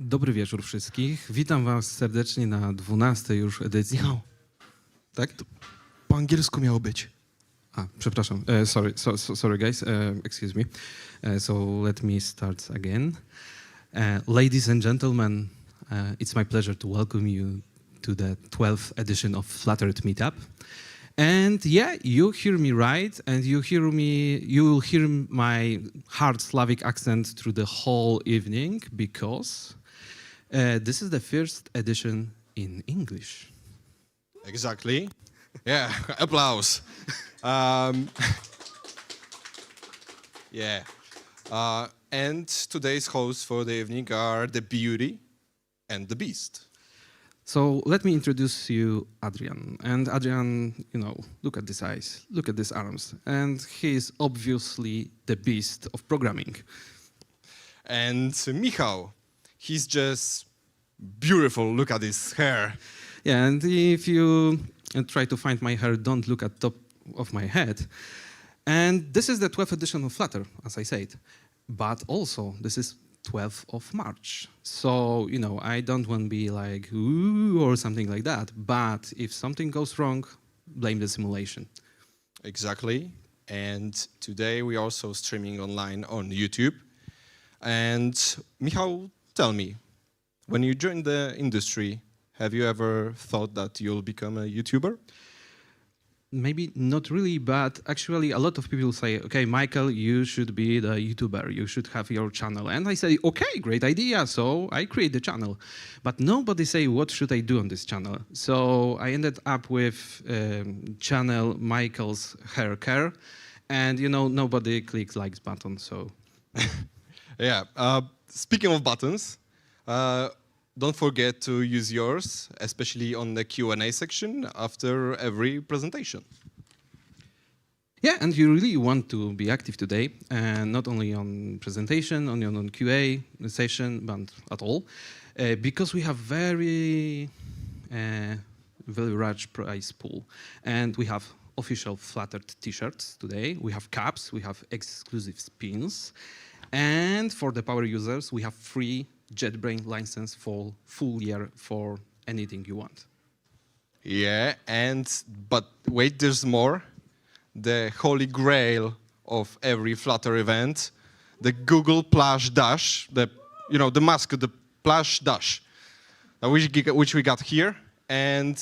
Dobry wieczór wszystkich. Witam was serdecznie na 12 już edycji. Michał, Tak? po angielsku miało być. Przepraszam. Sorry guys. Excuse me. So let me start again. Ladies and gentlemen, it's my pleasure to welcome you to the 12th edition of Fluttered Meetup. And yeah, you hear me right, and you will hear my hard Slavic accent through the whole evening because this is the first edition in English. Exactly. Yeah, applause. Yeah. And today's hosts for the evening are the Beauty and the Beast. So let me introduce you Adrian. And Adrian, look at these eyes, look at these arms. And he is obviously the beast of programming. And Michał, he's just beautiful. Look at his hair. Yeah, and if you try to find my hair, don't look at top of my head. And this is the 12th edition of Flutter, as I said. But also, this is 12th of March. So, I don't want to be like, ooh, or something like that. But if something goes wrong, blame the simulation. Exactly. And today we are also streaming online on YouTube. And Michał, tell me, when you joined the industry, have you ever thought that you'll become a YouTuber? Maybe not really, but actually a lot of people say, okay, Michael, you should be the YouTuber, you should have your channel. And I say, okay, great idea, so I create the channel. But nobody say, what should I do on this channel? So I ended up with channel Michael's Hair Care, and nobody clicks likes button, so. Yeah, speaking of buttons, don't forget to use yours, especially on the Q&A section after every presentation. Yeah, and you really want to be active today, and not only on presentation, only on QA session, but at all, because we have very large prize pool, and we have official Fluttered t-shirts today, we have caps, we have exclusive spins, and for the power users, we have free JetBrains license for full year for anything you want. Yeah, but wait, there's more. The holy grail of every Flutter event, the Google Plush Dash, the mascot, the Plush Dash, which we got here, and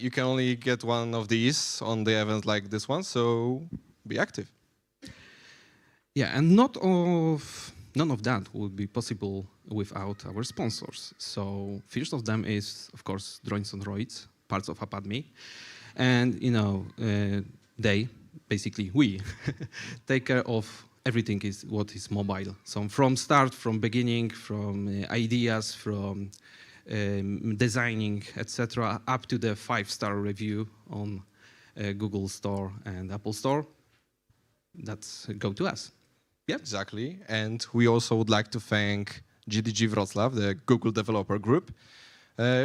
you can only get one of these on the event like this one, so be active. Yeah, and none of that would be possible without our sponsors. So first of them is, of course, Drones on Roids, parts of AppAdme. And, they, basically we, take care of everything what is mobile. So from beginning, from ideas, from designing, etc., up to the 5-star review on Google Store and Apple Store. That's go to us. Yeah, exactly. And we also would like to thank GDG Wrocław, the Google Developer Group,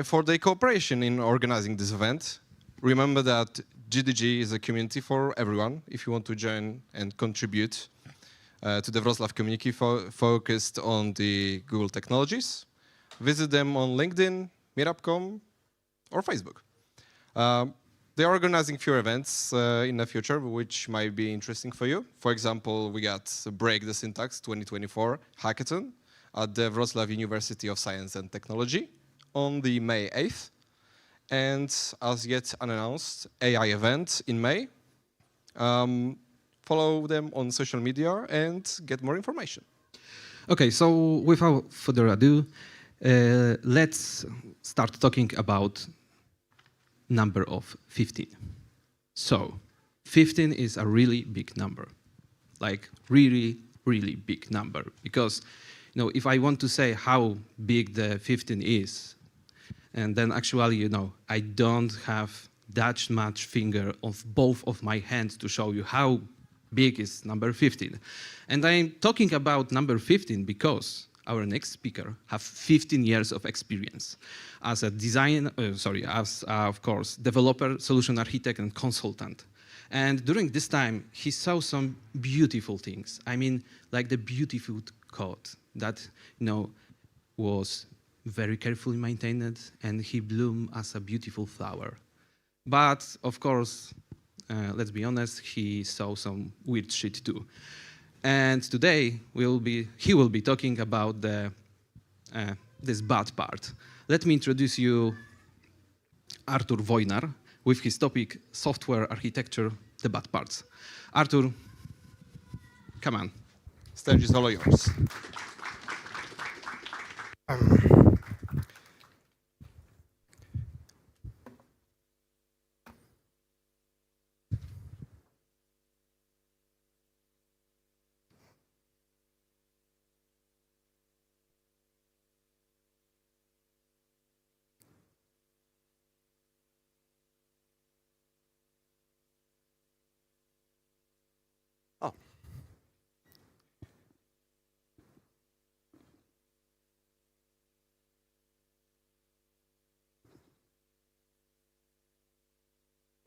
for their cooperation in organizing this event. Remember that GDG is a community for everyone. If you want to join and contribute to the Wrocław community focused on the Google technologies, visit them on LinkedIn, Meetup.com, or Facebook. They are organizing few events in the future, which might be interesting for you. For example, we got Break the Syntax 2024 Hackathon at the Wrocław University of Science and Technology on the May 8th. And as yet unannounced, AI event in May. Follow them on social media and get more information. Okay, so without further ado, let's start talking about number of 15. So 15 is a really big number, like really, really big number. Because if I want to say how big the 15 is, and then actually, I don't have that much finger of both of my hands to show you how big is number 15. And I'm talking about number 15 because our next speaker have 15 years of experience as a of course, developer, solution architect, and consultant. And during this time, he saw some beautiful things. I mean, like the beautiful code that, was very carefully maintained, and he bloomed as a beautiful flower. But of course, let's be honest, he saw some weird shit too. And today he will be talking about this bad part. Let me introduce you Artur Wojnar with his topic software architecture, the bad parts. Artur, come on. Stage is all yours.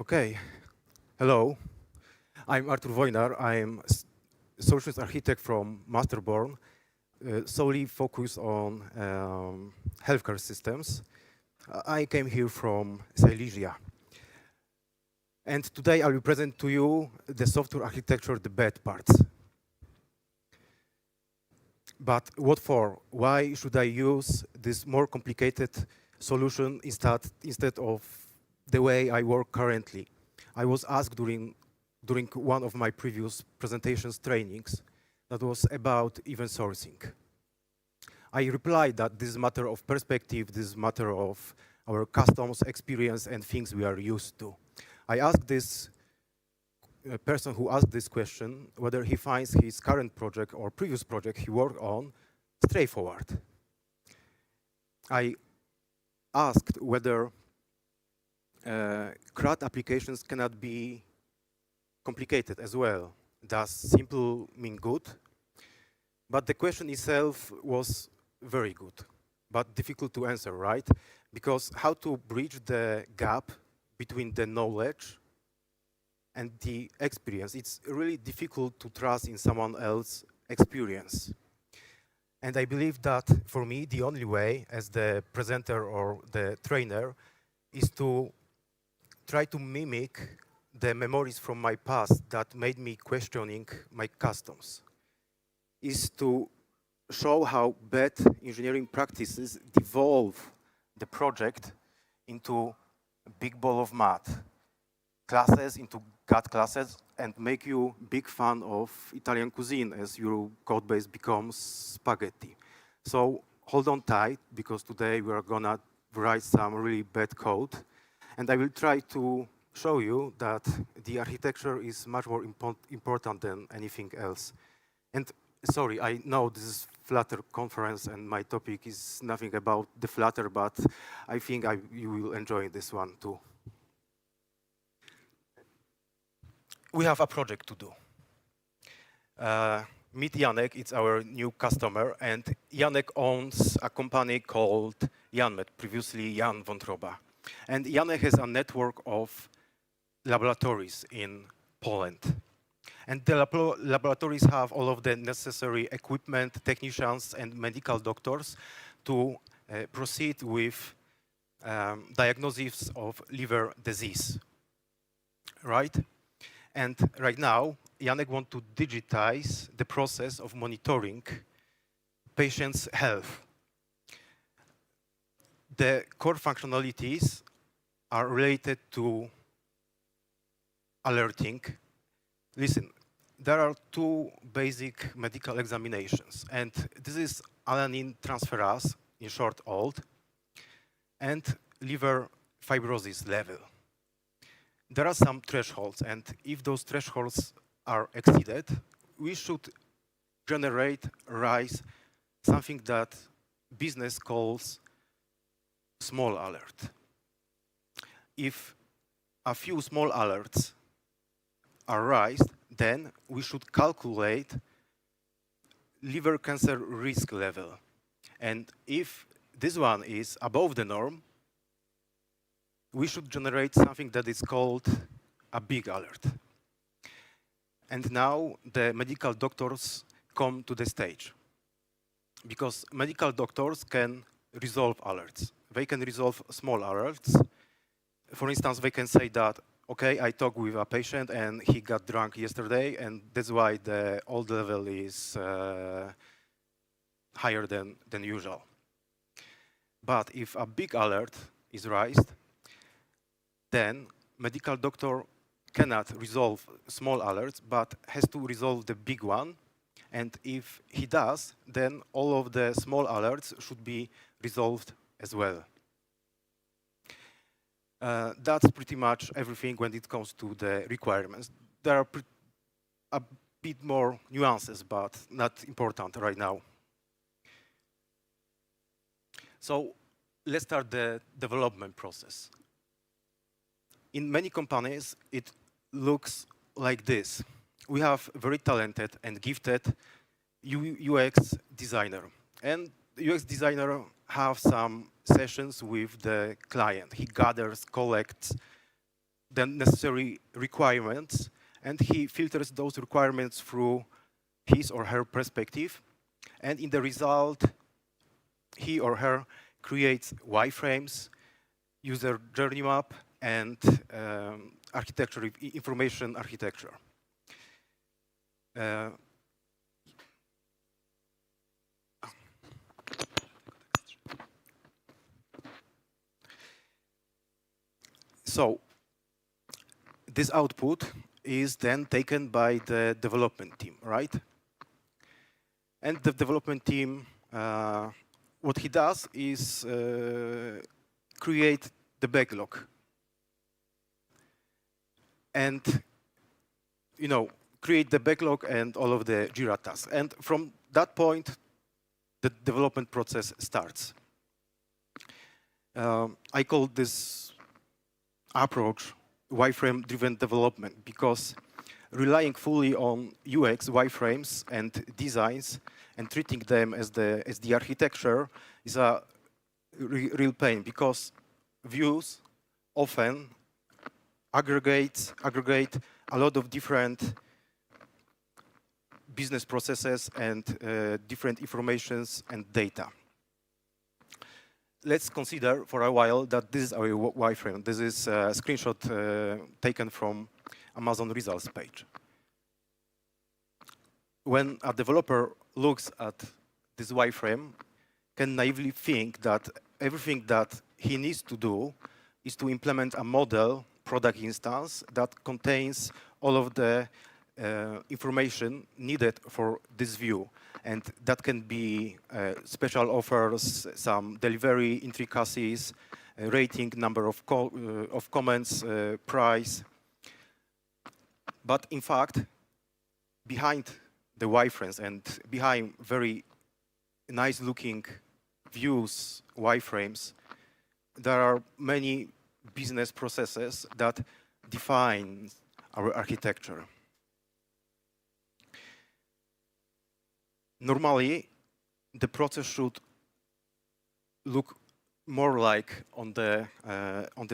Okay, hello. I'm Artur Wojnar. I'm solutions architect from MasterBorn, solely focused on healthcare systems. I came here from Silesia. And today I will present to you the software architecture, the bad parts. But what for? Why should I use this more complicated solution instead of the way I work currently? I was asked during one of my previous presentations trainings that was about event sourcing. I replied that this is a matter of perspective, this is a matter of our customs experience and things we are used to. I asked this person who asked this question whether he finds his current project or previous project he worked on straightforward. I asked whether CRUD applications cannot be complicated as well. Does simple mean good? But the question itself was very good, but difficult to answer, right? Because how to bridge the gap between the knowledge and the experience? It's really difficult to trust in someone else's experience. And I believe that for me, the only way as the presenter or the trainer is to try to mimic the memories from my past that made me questioning my customs, is to show how bad engineering practices devolve the project into a big ball of mud, classes into God classes, and make you big fan of Italian cuisine as your code base becomes spaghetti. So hold on tight, because today we are gonna write some really bad code. And I will try to show you that the architecture is much more important than anything else. And sorry, I know this is Flutter conference and my topic is nothing about the Flutter, but I think you will enjoy this one too. We have a project to do. Meet Janek, it's our new customer, and Janek owns a company called Janmet, previously Jan Wątroba. And Janek has a network of laboratories in Poland. And the laboratories have all of the necessary equipment, technicians, and medical doctors to proceed with diagnosis of liver disease, right? And right now, Janek wants to digitize the process of monitoring patients' health. The core functionalities are related to alerting. Listen, there are two basic medical examinations, and this is alanine transferase, in short ALT, and liver fibrosis level. There are some thresholds, and if those thresholds are exceeded, we should raise something that business calls small alert. If a few small alerts are raised, then we should calculate liver cancer risk level. And if this one is above the norm, we should generate something that is called a big alert. And now the medical doctors come to the stage. because medical doctors can resolve alerts. They can resolve small alerts. For instance, they can say that, okay, I talked with a patient and he got drunk yesterday, and that's why the old level is higher than usual. But if a big alert is raised, then medical doctor cannot resolve small alerts, but has to resolve the big one. And if he does, then all of the small alerts should be resolved as well. That's pretty much everything when it comes to the requirements. There are a bit more nuances, but not important right now. So let's start the development process. In many companies, it looks like this. We have very talented and gifted UX designer. And UX designer have some sessions with the client. He gathers, collects the necessary requirements, and he filters those requirements through his or her perspective. And in the result, he or her creates wireframes, user journey map, and architecture, information architecture. So this output is then taken by the development team, right? And the development team, what he does is create the backlog. And, you know, create the backlog and all of the Jira tasks. And from that point, the development process starts. I call this approach wireframe-driven development because relying fully on UX wireframes and designs and treating them as the architecture is a real pain because views often aggregate a lot of different business processes and different informations and data. Let's consider for a while that this is our wireframe. This is a screenshot taken from Amazon results page. When a developer looks at this wireframe, can naively think that everything that he needs to do is to implement a model product instance that contains all of the information needed for this view. And that can be special offers, some delivery intricacies, rating, number of comments, price. But in fact, behind the wireframes and behind very nice-looking views, wireframes, there are many business processes that define our architecture. Normally, the process should look more like on the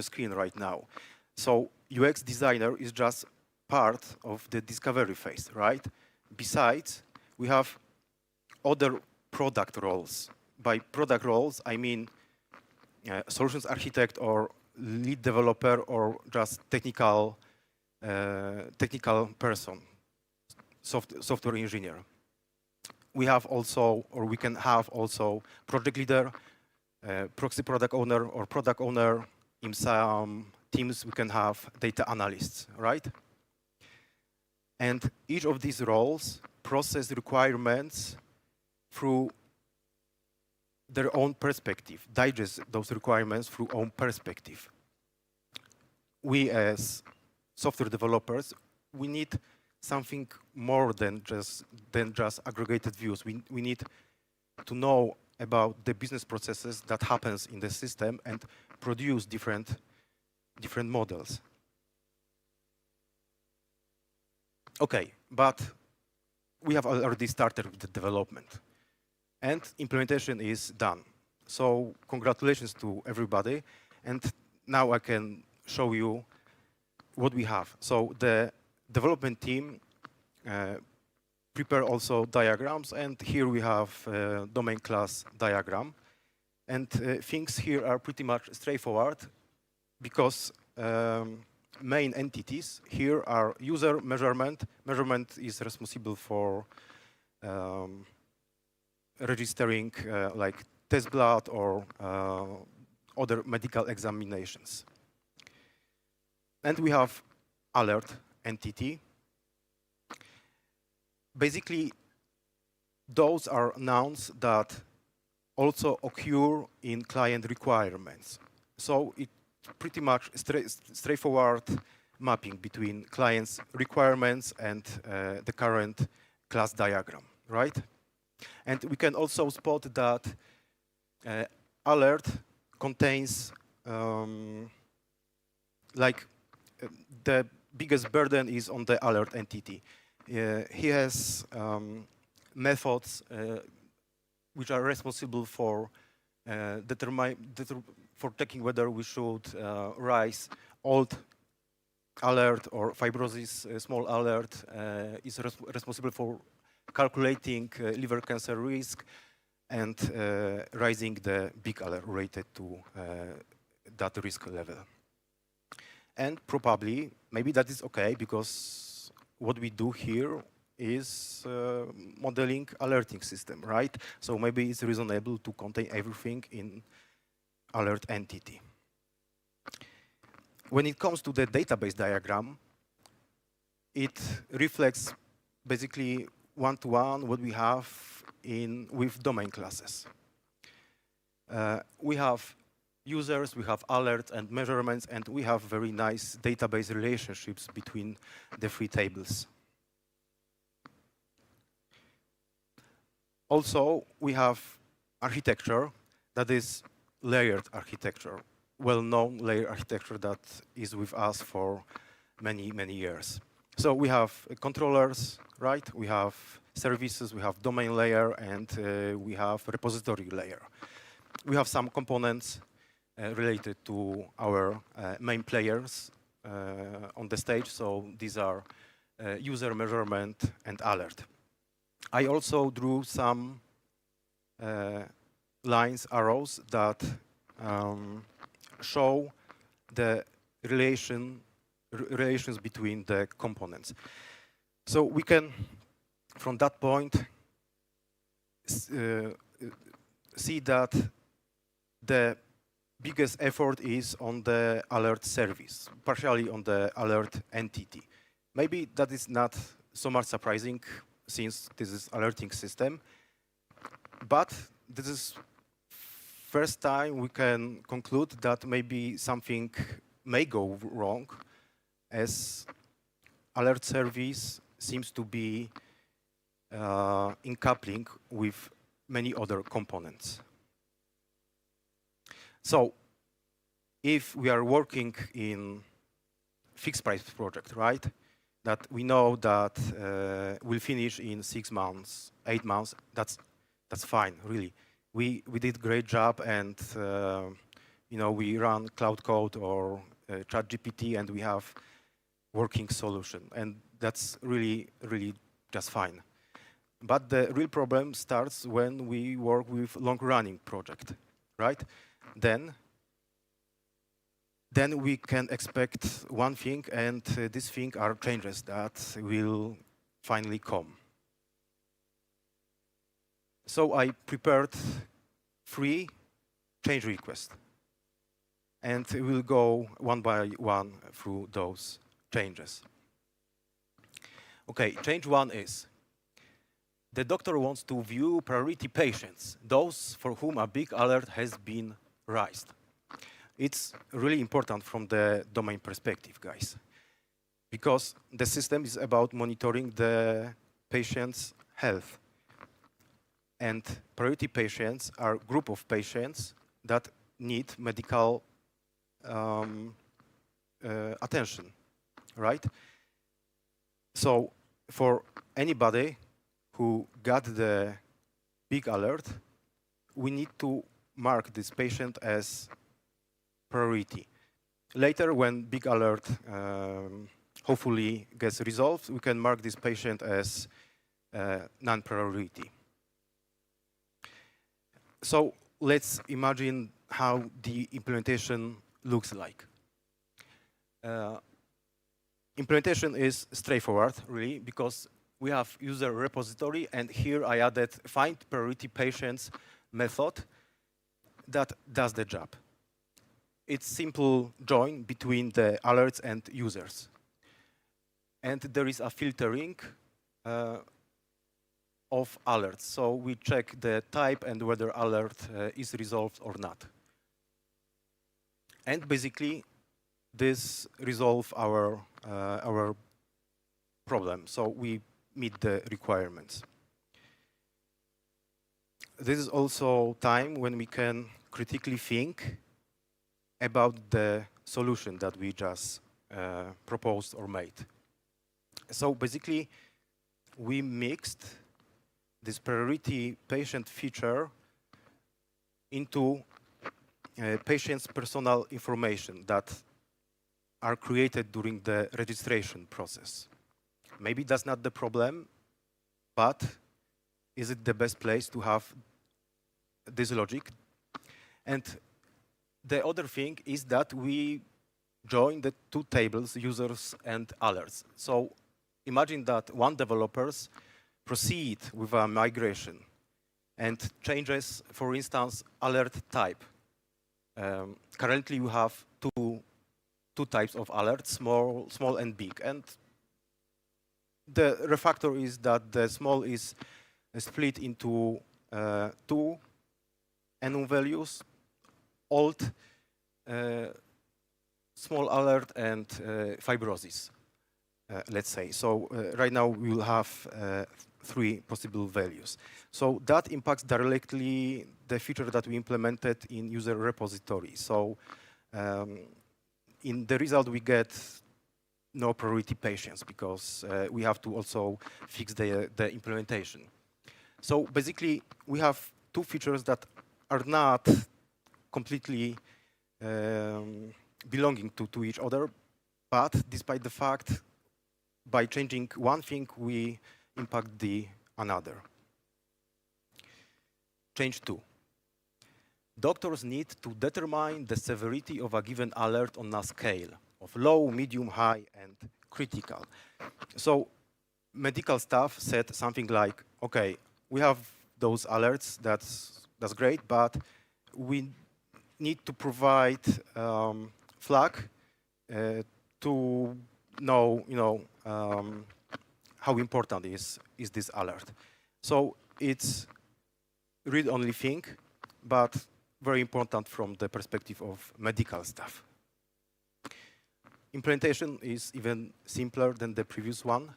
screen right now. So UX designer is just part of the discovery phase, right? Besides, we have other product roles. By product roles, I mean solutions architect or lead developer or just technical person, software engineer. We have also, or we can have also project leader, proxy product owner or product owner. In some teams, we can have data analysts, right? And each of these roles process requirements through their own perspective, digest those requirements through own perspective. We as software developers, we need something more than just aggregated views. We need to know about the business processes that happens in the system and produce different models. Okay, but we have already started with the development and implementation is done. So congratulations to everybody. And now I can show you what we have. So the development team prepare also diagrams, and here we have domain class diagram. And things here are pretty much straightforward because main entities here are user measurement. Measurement is responsible for registering like test blood or other medical examinations. And we have alert entity. Basically, those are nouns that also occur in client requirements. So it's pretty much straightforward mapping between client's requirements and the current class diagram, right? And we can also spot that alert contains the biggest burden is on the alert entity. He has methods which are responsible for for checking whether we should raise old alert or fibrosis small alert, is responsible for calculating liver cancer risk and raising the big alert related to that risk level. And probably, maybe that is okay, because what we do here is modeling alerting system, right? So maybe it's reasonable to contain everything in alert entity. When it comes to the database diagram, it reflects basically one-to-one what we have with domain classes. We have users, we have alerts and measurements, and we have very nice database relationships between the three tables. Also, we have architecture that is layered architecture, well-known layered architecture that is with us for many, many years. So we have controllers, right? We have services, we have domain layer, and we have repository layer. We have some components related to our main players on the stage. So these are user measurement and alert. I also drew some lines, arrows that show the relations between the components. So we can, from that point, see that the biggest effort is on the alert service, partially on the alert entity. Maybe that is not so much surprising since this is alerting system, but this is first time we can conclude that maybe something may go wrong, as alert service seems to be in coupling with many other components. So if we are working in fixed price project, right, that we know that we'll finish in 6 months, 8 months, that's fine, really. We did great job, and you know, we run Cloud Code or ChatGPT, and we have working solution, and that's really just fine. But the real problem starts when we work with long-running project, right? Then we can expect one thing, and this thing are changes that will finally come. So I prepared 3 change requests, and we'll go one by one through those changes. Okay, change 1 is, the doctor wants to view priority patients, those for whom a big alert has been raised. It's really important from the domain perspective, guys, because the system is about monitoring the patient's health. And priority patients are a group of patients that need medical attention, right? So for anybody who got the big alert, we need to mark this patient as priority. Later, when big alert hopefully gets resolved, we can mark this patient as non-priority. So let's imagine how the implementation looks like. Implementation is straightforward, really, because we have user repository, and here I added find priority patients method that does the job. It's simple join between the alerts and users. And there is a filtering of alerts. So we check the type and whether alert is resolved or not. And basically, this resolves our problem. So we meet the requirements. This is also time when we can critically think about the solution that we just proposed or made. So basically, we mixed this priority patient feature into patient's personal information that are created during the registration process. Maybe that's not the problem, but is it the best place to have this logic? And the other thing is that we join the two tables, users and alerts. So imagine that one developers proceed with a migration and changes, for instance, alert type. Currently, you have two types of alerts, small and big. And the refactor is that the small is split into two enum values, old, small alert, and fibrosis, let's say. So right now we will have three possible values. So that impacts directly the feature that we implemented in user repository. So in the result we get no priority patients because we have to also fix the implementation. So basically we have two features that are not completely belonging to each other, but despite the fact by changing one thing we impact the another. Change 2. Doctors need to determine the severity of a given alert on a scale of low, medium, high, and critical. So medical staff said something like, okay, we have those alerts, that's great, but we need to provide flag to know, how important is this alert. So it's read-only thing, but very important from the perspective of medical staff. Implementation is even simpler than the previous one.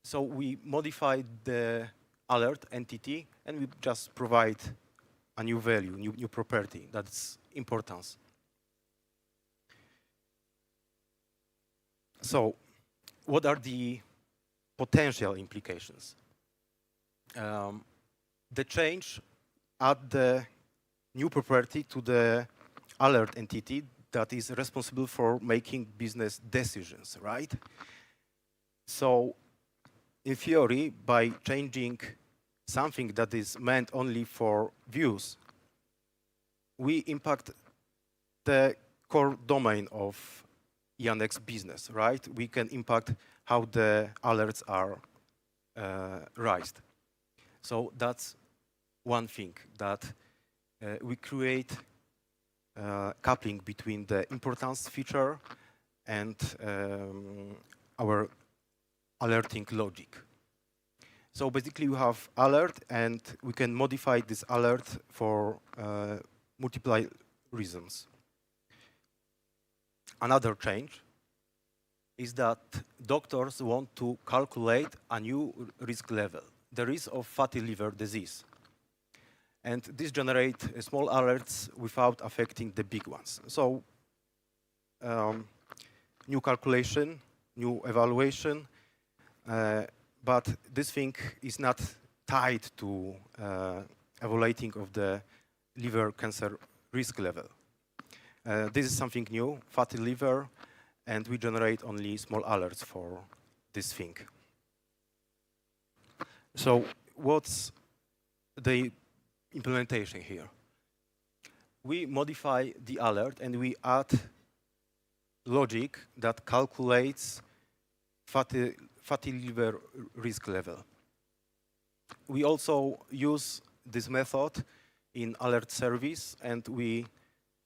So we modified the alert entity and we just provide a new value, new property, that's importance. So what are the potential implications? The change add the new property to the alert entity that is responsible for making business decisions, right? So in theory, by changing something that is meant only for views, we impact the core domain of Yandex business, right? We can impact how the alerts are raised. So that's one thing, that we create coupling between the importance feature and our alerting logic. So basically you have alert and we can modify this alert for multiple reasons. Another change is that doctors want to calculate a new risk level, the risk of fatty liver disease. And this generates small alerts without affecting the big ones. So new calculation, new evaluation, but this thing is not tied to evaluating of the liver cancer risk level. This is something new, fatty liver, and we generate only small alerts for this thing. So what's the implementation here? We modify the alert and we add logic that calculates fatty liver risk level. We also use this method in alert service, and we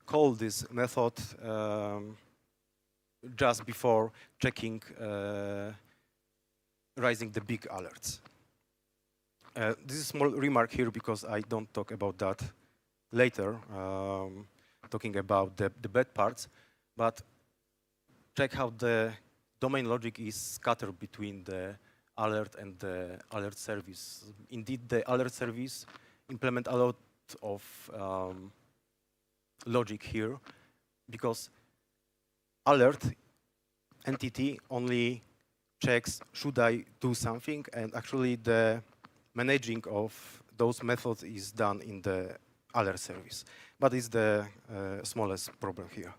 call this method just before checking raising the big alerts. This is a small remark here because I don't talk about that later, talking about the bad parts, but check how the domain logic is scattered between the alert and the alert service. Indeed, the alert service implement a lot of logic here, because alert entity only checks should I do something, and actually the managing of those methods is done in the alert service. But it's the smallest problem here.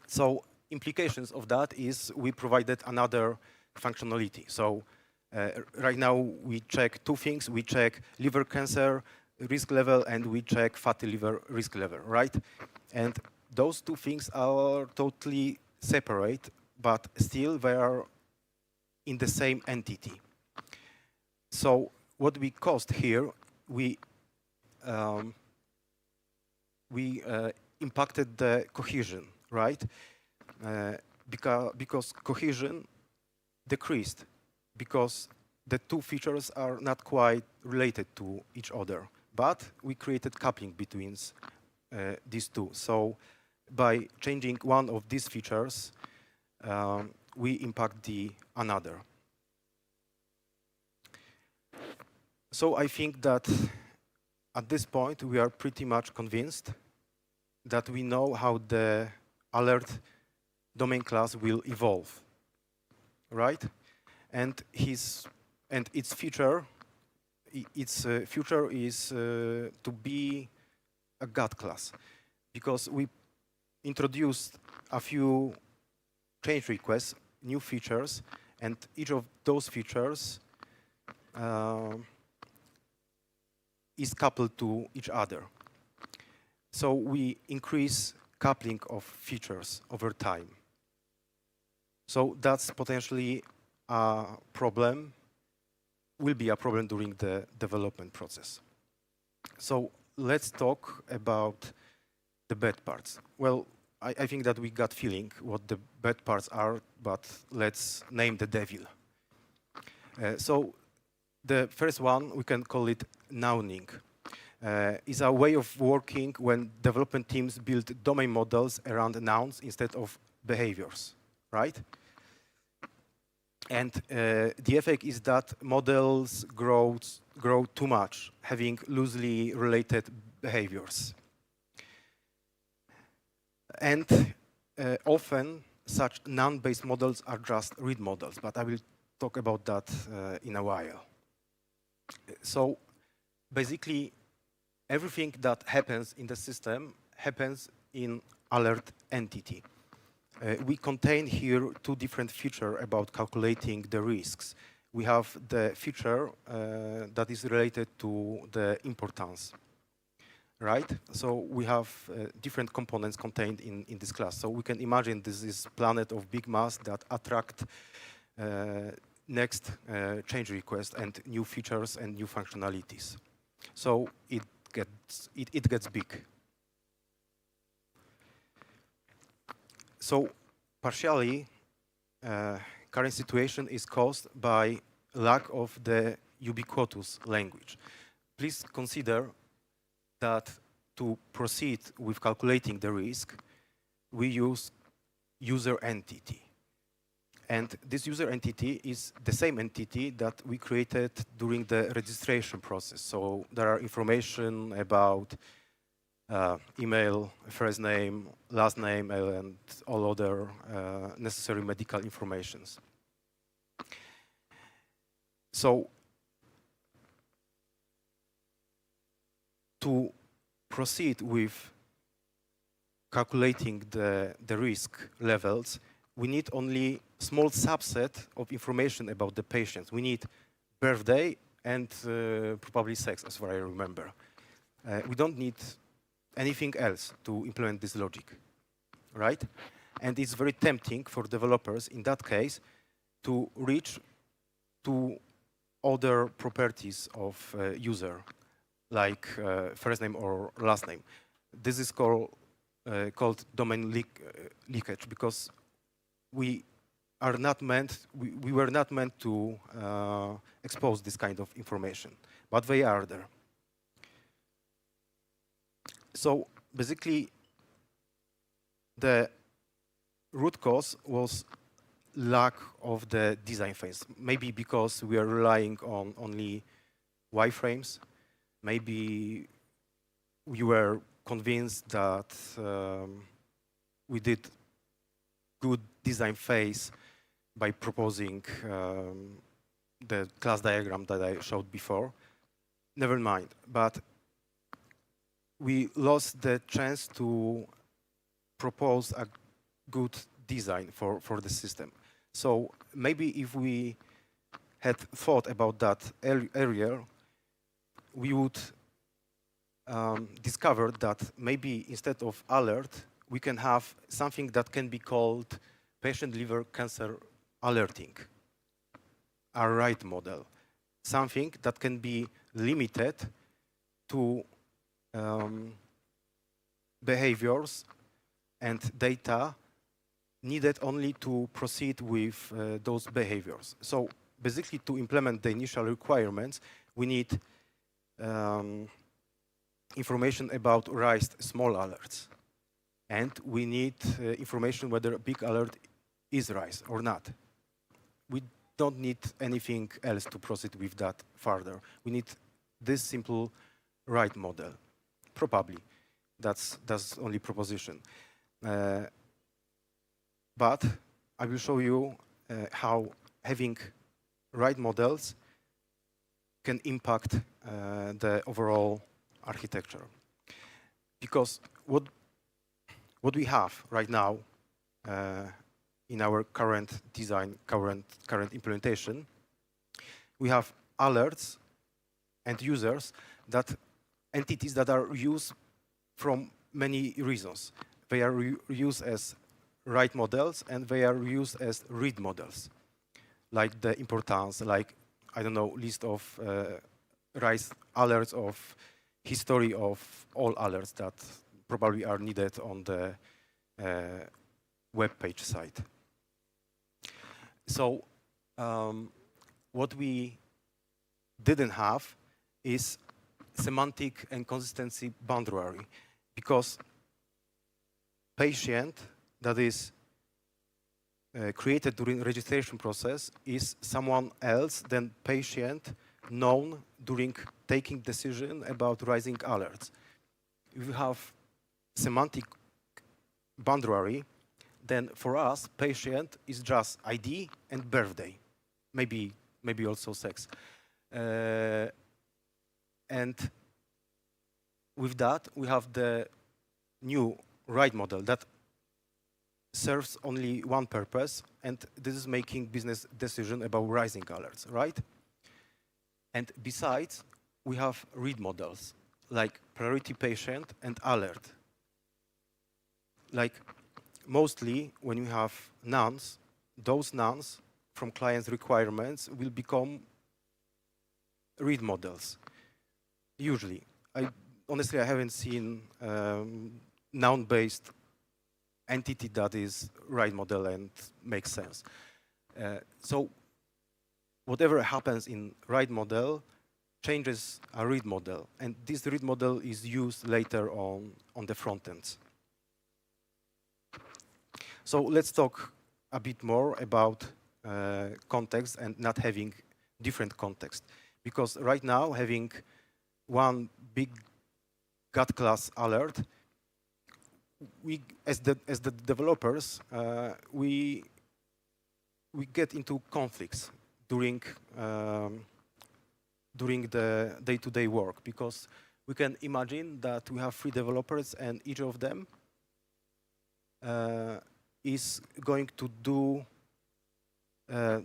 So implications of that is we provided another functionality. So right now we check two things. We check liver cancer risk level and we check fatty liver risk level, right? And those two things are totally separate, but still they are in the same entity. So what we caused here, we impacted the cohesion, right? Because cohesion decreased, because the two features are not quite related to each other. But we created coupling between these two. So by changing one of these features, we impact the another. So I think that at this point we are pretty much convinced that we know how the alert domain class will evolve, right? And its future is to be a God class, because we introduced a few change requests, new features, and each of those features is coupled to each other. So we increase coupling of features over time. So that's potentially a problem, will be a problem during the development process. So let's talk about the bad parts. Well, I think that we got feeling what the bad parts are, but let's name the devil. So the first one, we can call it nouning. Is a way of working when development teams build domain models around nouns instead of behaviors, right? And the effect is that models grow too much, having loosely related behaviors. And often such noun-based models are just read models, but I will talk about that in a while. So basically, everything that happens in the system happens in alert entity. We contain here two different features about calculating the risks. We have the feature that is related to the importance, right? So we have different components contained in this class. So we can imagine this is planet of big mass that attract next change request and new features and new functionalities. So it gets big. So partially, current situation is caused by lack of the ubiquitous language. Please consider that to proceed with calculating the risk, we use user entity. And this user entity is the same entity that we created during the registration process. So there are information about email, first name, last name, and all other necessary medical informations. So to proceed with calculating the risk levels, we need only small subset of information about the patients. We need birthday and probably sex, as far as I remember. We don't need anything else to implement this logic, right? And it's very tempting for developers in that case to reach to other properties of user, like first name or last name. This is called domain leakage, because we were not meant to expose this kind of information, but they are there. So basically, the root cause was lack of the design phase. Maybe because we are relying on only wireframes. Maybe we were convinced that we did good design phase by proposing the class diagram that I showed before. Never mind, but we lost the chance to propose a good design for the system. So maybe if we had thought about that earlier, we would discover that maybe instead of alert, we can have something that can be called patient liver cancer alerting, a right model, something that can be limited to behaviors and data needed only to proceed with those behaviors. So basically, to implement the initial requirements, we need information about raised small alerts. And we need information whether a big alert is raised or not. We don't need anything else to proceed with that further. We need this simple right model. Probably. That's only proposition. But I will show you how having right models can impact the overall architecture. Because what we have right now in our current design, current implementation, we have alerts and users, that entities that are used from many reasons. They are used as write models, and they are used as read models, like the importance, like, I don't know, list of raised alerts of history of all alerts that probably are needed on the web page site. So what we didn't have is semantic and consistency boundary, because patient that is created during registration process is someone else than patient known during taking decision about raising alerts. If you have semantic boundary, then for us, patient is just ID and birthday, maybe also sex. And with that, we have the new right model that serves only one purpose, and this is making business decision about raising alerts, right? And besides, we have read models, like priority patient and alert. Like, mostly when you have nouns, those nouns from client's requirements will become read models, usually. Honestly, I haven't seen noun-based entity that is right model and makes sense. So whatever happens in right model changes a read model, and this read model is used later on the front end. So let's talk a bit more about context and not having different context, because right now having one big gut class alert, we as the developers we get into conflicts during the day-to-day work, because we can imagine that we have 3 developers and each of them is going to do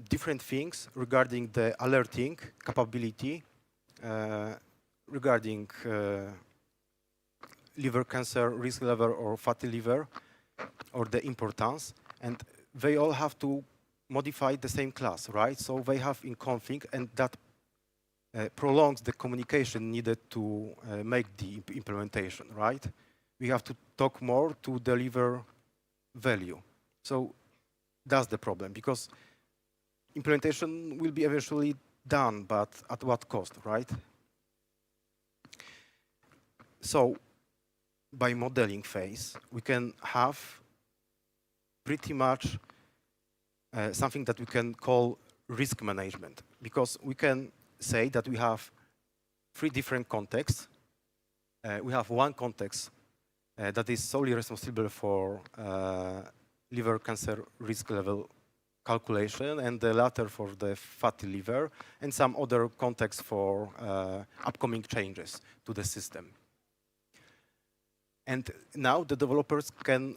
different things regarding the alerting capability, regarding liver cancer risk level or fatty liver, or the importance, and they all have to modify the same class, right? So they have in config, and that prolongs the communication needed to make the implementation, right? We have to talk more to deliver value. So that's the problem, because implementation will be eventually done, but at what cost, right? So by modeling phase, we can have pretty much something that we can call risk management, because we can say that we have 3 different contexts. We have one context that is solely responsible for liver cancer risk level calculation, and the latter for the fatty liver, and some other context for upcoming changes to the system. And now the developers can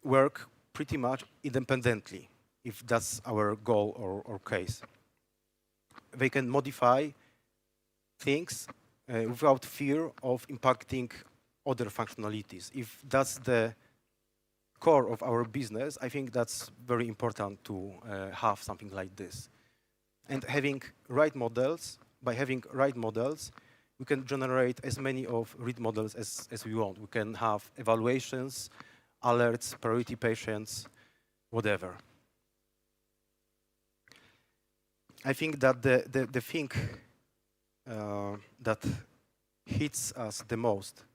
work pretty much independently, if that's our goal or case. They can modify things without fear of impacting other functionalities. If that's the core of our business, I think that's very important to have something like this. And having right models, by having right models, we can generate as many of read models as we want. We can have evaluations, alerts, priority patients, whatever. I think that the thing that hits us the most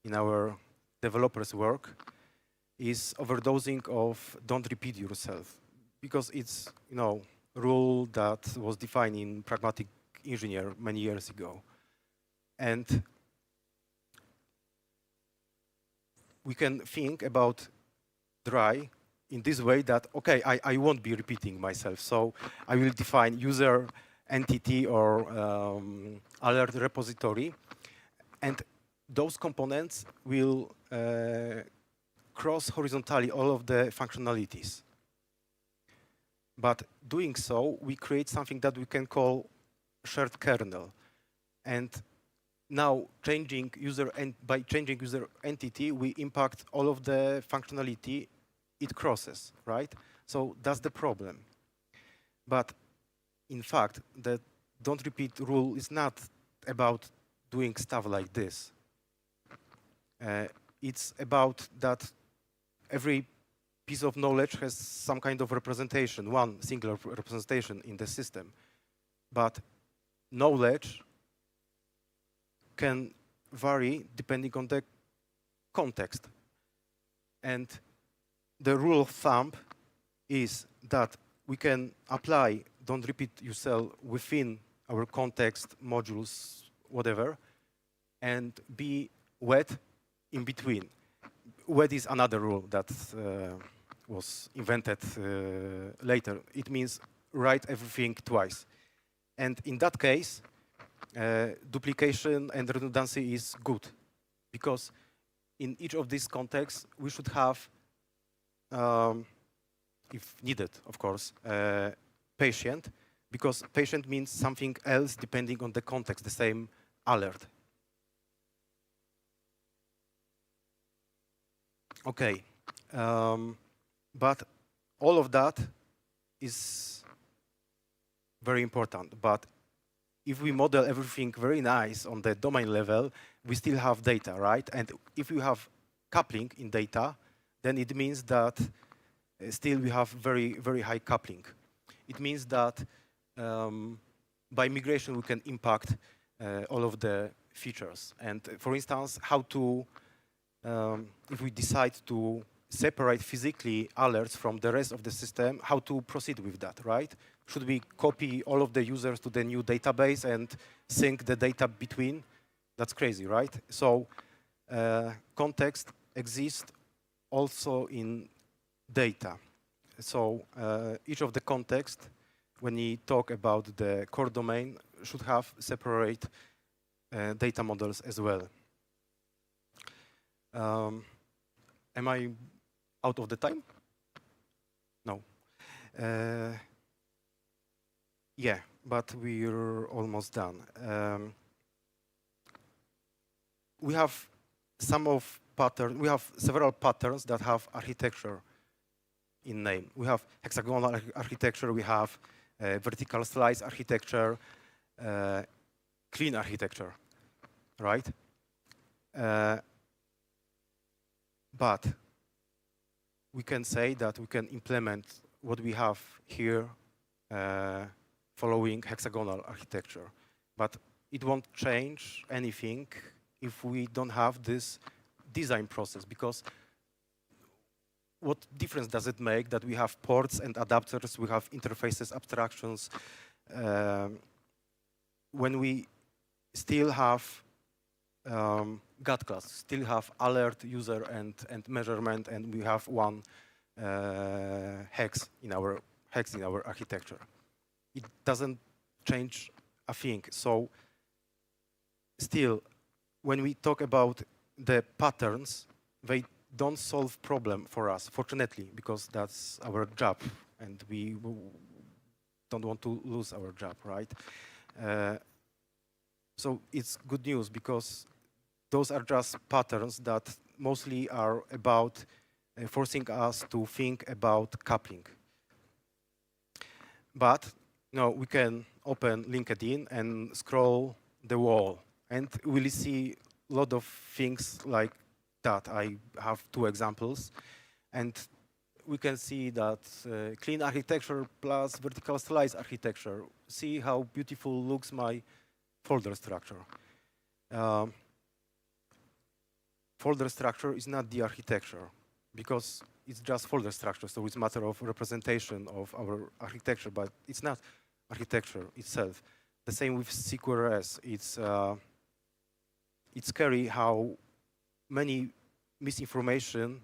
in our developers' work is overdosing of "don't repeat yourself," because it's, you know, rule that was defined in pragmatic engineer many years ago. And we can think about dry in this way that, okay, I won't be repeating myself, so I will define user entity or alert repository, and those components will cross horizontally all of the functionalities. But doing so, we create something that we can call shared kernel. And now, by changing user entity, we impact all of the functionality it crosses, right? So that's the problem. But in fact, the don't repeat rule is not about doing stuff like this. It's about that every piece of knowledge has some kind of representation, one singular representation in the system. But knowledge can vary depending on the context. And the rule of thumb is that we can apply don't repeat yourself within our context, modules, whatever, and be wet in between. Wet is another rule that was invented later. It means write everything twice. And in that case, duplication and redundancy is good, because in each of these contexts, we should have, if needed, of course, patient, because patient means something else depending on the context, the same alert. Okay, but all of that is very important. But if we model everything very nice on the domain level, we still have data, right? And if we have coupling in data, then it means that still we have very, very high coupling. It means that by migration we can impact all of the features. And for instance, how to, if we decide to separate physically alerts from the rest of the system, how to proceed with that, right? Should we copy all of the users to the new database and sync the data between? That's crazy, right? So context exists also in data. So each of the context, when we talk about the core domain, should have separate data models as well. Am I out of the time? No. Yeah, but we're almost done. We have we have several patterns that have architecture in name. We have hexagonal architecture, we have vertical slice architecture, clean architecture, right? But we can say that we can implement what we have here following hexagonal architecture. But it won't change anything if we don't have this design process, because what difference does it make that we have ports and adapters, we have interfaces, abstractions, when we still have GAT class, still have alert, user, and measurement, and we have one hex in our architecture. It doesn't change a thing. So still, when we talk about the patterns, they don't solve problem for us, fortunately, because that's our job, and we don't want to lose our job, right? So it's good news, because those are just patterns that mostly are about forcing us to think about coupling. But we can open LinkedIn and scroll the wall, and we'll see a lot of things like that. I have 2 examples, and we can see that clean architecture plus vertical slice architecture. See how beautiful looks my folder structure. Folder structure is not the architecture, because it's just folder structure, so it's a matter of representation of our architecture, but it's not architecture itself. The same with CQRS. It's scary how many misinformation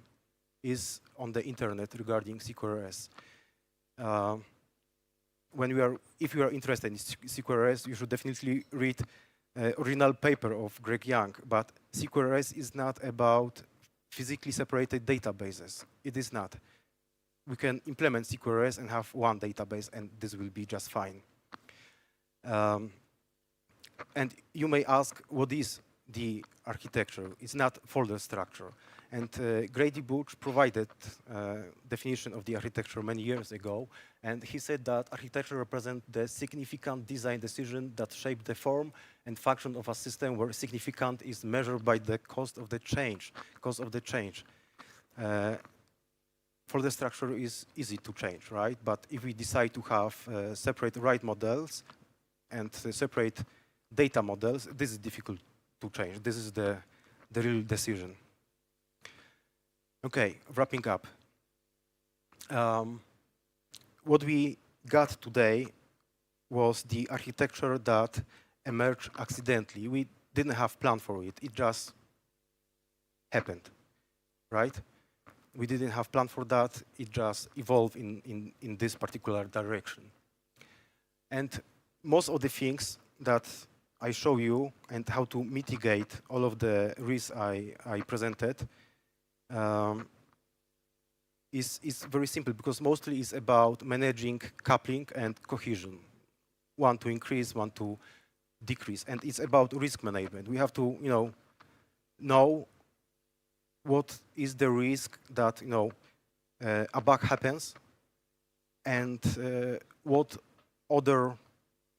is on the internet regarding CQRS. If you are interested in CQRS, you should definitely read original paper of Greg Young, but CQRS is not about physically separated databases. It is not. We can implement CQRS and have one database, and this will be just fine. And you may ask, what is the architecture? It's not folder structure. And Grady Butch provided definition of the architecture many years ago, and he said that architecture represents the significant design decision that shape the form and function of a system, where significant is measured by the cost of the change. Folder structure is easy to change, right? But if we decide to have separate write models and separate data models, this is difficult to change. This is the real decision. Okay, wrapping up. What we got today was the architecture that emerged accidentally. We didn't have plan for it. It just happened, right? We didn't have plan for that. It just evolved in this particular direction. And most of the things that I show you and how to mitigate all of the risks I presented is very simple, because mostly it's about managing coupling and cohesion. One to increase, one to decrease. And it's about risk management. We have to know what is the risk that a bug happens, and what other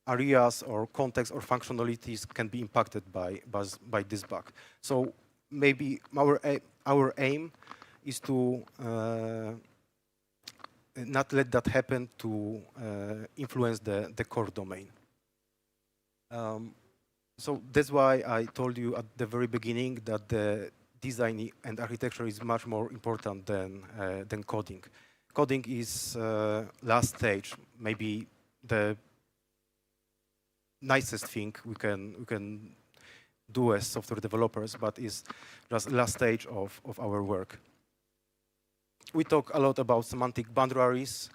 areas or contexts or functionalities can be impacted by this bug. So maybe our aim is to not let that happen to influence the core domain. So that's why I told you at the very beginning that the design and architecture is much more important than coding. Coding is last stage, maybe the nicest thing we can do as software developers, but is just last stage of our work. We talk a lot about semantic boundaries,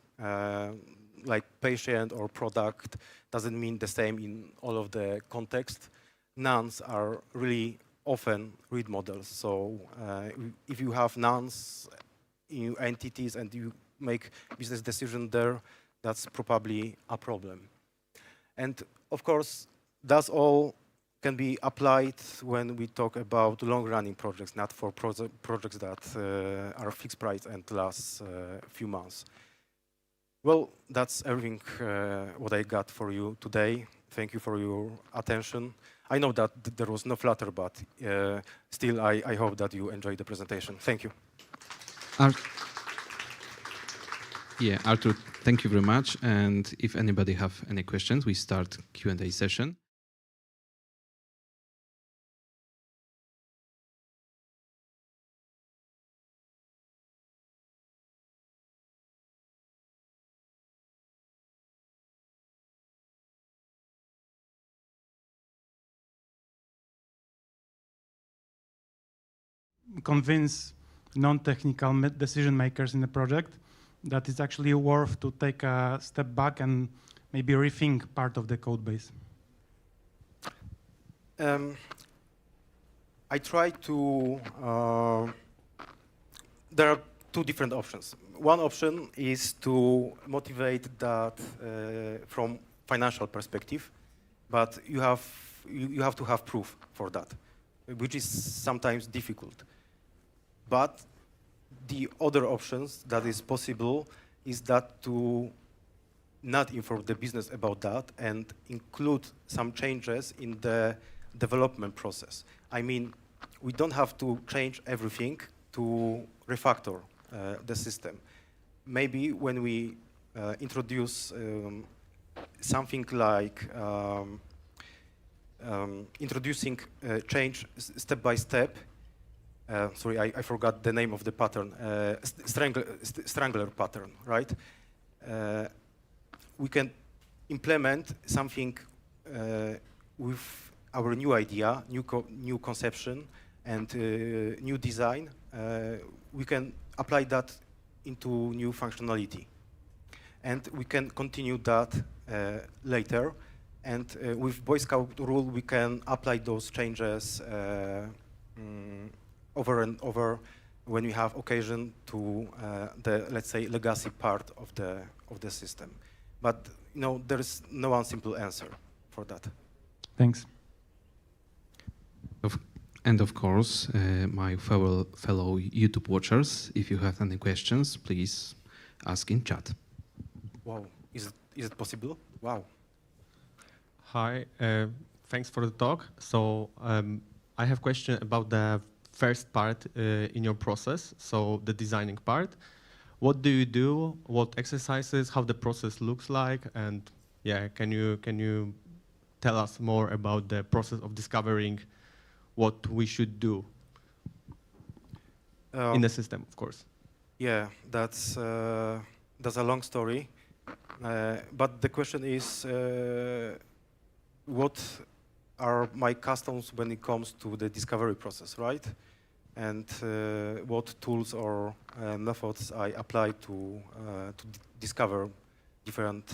like patient or product doesn't mean the same in all of the context. Nouns are really often read models. So if you have nouns in entities and you make business decision there, that's probably a problem. And of course, that's all can be applied when we talk about long-running projects, not for projects that are fixed price and last a few months. Well, that's everything what I got for you today. Thank you for your attention. I know that there was no Flutter, but still, I hope that you enjoyed the presentation. Thank you. Yeah, Artur, thank you very much. And if anybody have any questions, we start Q&A session. Convince non-technical decision makers in the project that it's actually worth to take a step back and maybe rethink part of the code base? I try to, there are two different options. One option is to motivate that from financial perspective, but you have to have proof for that, which is sometimes difficult. But the other options that is possible is that to not inform the business about that and include some changes in the development process. I mean, we don't have to change everything to refactor the system. Maybe when we introduce something like introducing change step by step. Sorry, I forgot the name of the pattern. Strangler pattern, right? We can implement something with our new idea, new conception, and new design. We can apply that into new functionality. And we can continue that later. And with Boy Scout rule, we can apply those changes over and over when we have occasion to the, let's say, legacy part of the system. But there is no one simple answer for that. Thanks. And of course, my fellow YouTube watchers, if you have any questions, please ask in chat. Wow, is it possible? Wow. Hi, thanks for the talk. So I have a question about the first part in your process, so the designing part. What do you do? What exercises? How the process looks like? And yeah, can you tell us more about the process of discovering what we should do in the system, of course? Yeah, that's a long story. But the question is, what are my customs when it comes to the discovery process, right? And what tools or methods I apply to discover different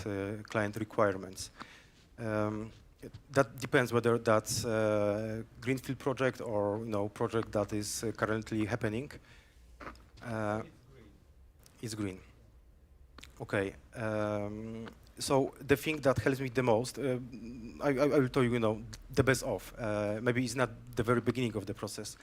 client requirements. That depends whether that's a greenfield project or project that is currently happening. It's green. Okay. So the thing that helps me the most, I will tell you, the best of. Maybe it's not the very beginning of the process.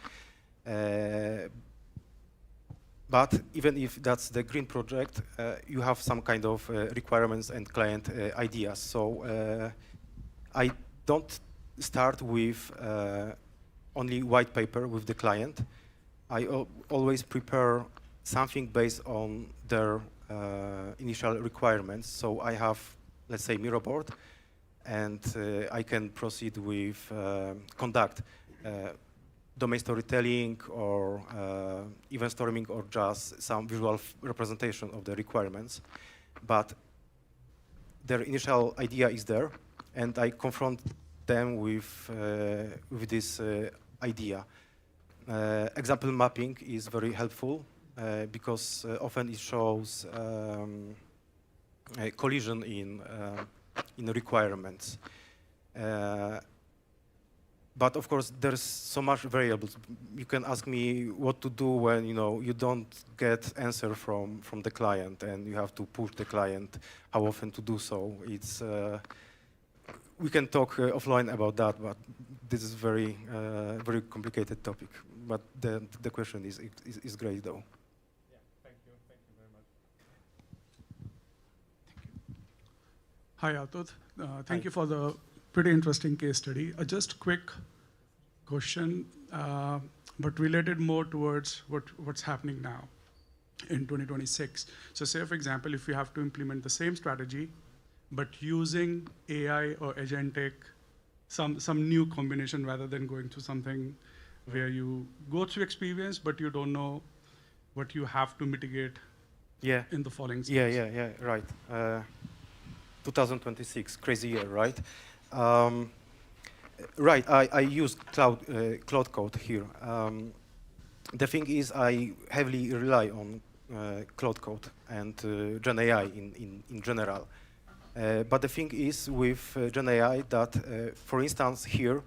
But even if that's the green project, you have some kind of requirements and client ideas. So I don't start with only white paper with the client. I always prepare something based on their initial requirements. So I have, let's say, mirror board, and I can proceed with conduct domain storytelling or event storming or just some visual representation of the requirements. But their initial idea is there, and I confront them with this idea. Example mapping is very helpful because often it shows a collision in requirements. But of course, there's so much variables. You can ask me what to do when you don't get answer from the client, and you have to push the client how often to do so. It's we can talk offline about that, but this is very complicated topic. But the question is great, though. Yeah, thank you very much. Hi, Artur. Thank you for the pretty interesting case study. Just quick question, but related more towards what's happening now in 2026. So say, for example, if you have to implement the same strategy, but using AI or agentic, some new combination rather than going to something where you go through experience, but you don't know what you have to mitigate in the following steps. Yeah, right. 2026, crazy year, right? Right, I use Cloud Code here. The thing is, I heavily rely on Cloud Code and Gen AI in general. But the thing is with Gen AI that, for instance, here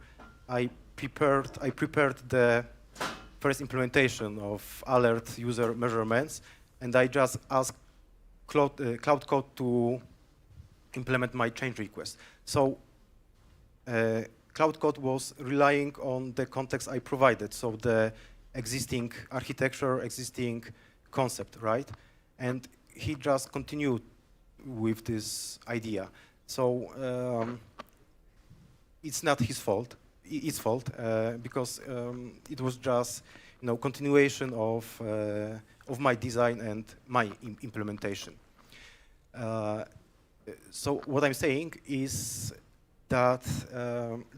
I prepared the first implementation of alert user measurements, and I just asked Cloud Code to implement my change request. So Cloud Code was relying on the context I provided, so the existing architecture, existing concept, right? And he just continued with this idea. So it's not his fault. It's fault because it was just continuation of my design and my implementation. So what I'm saying is that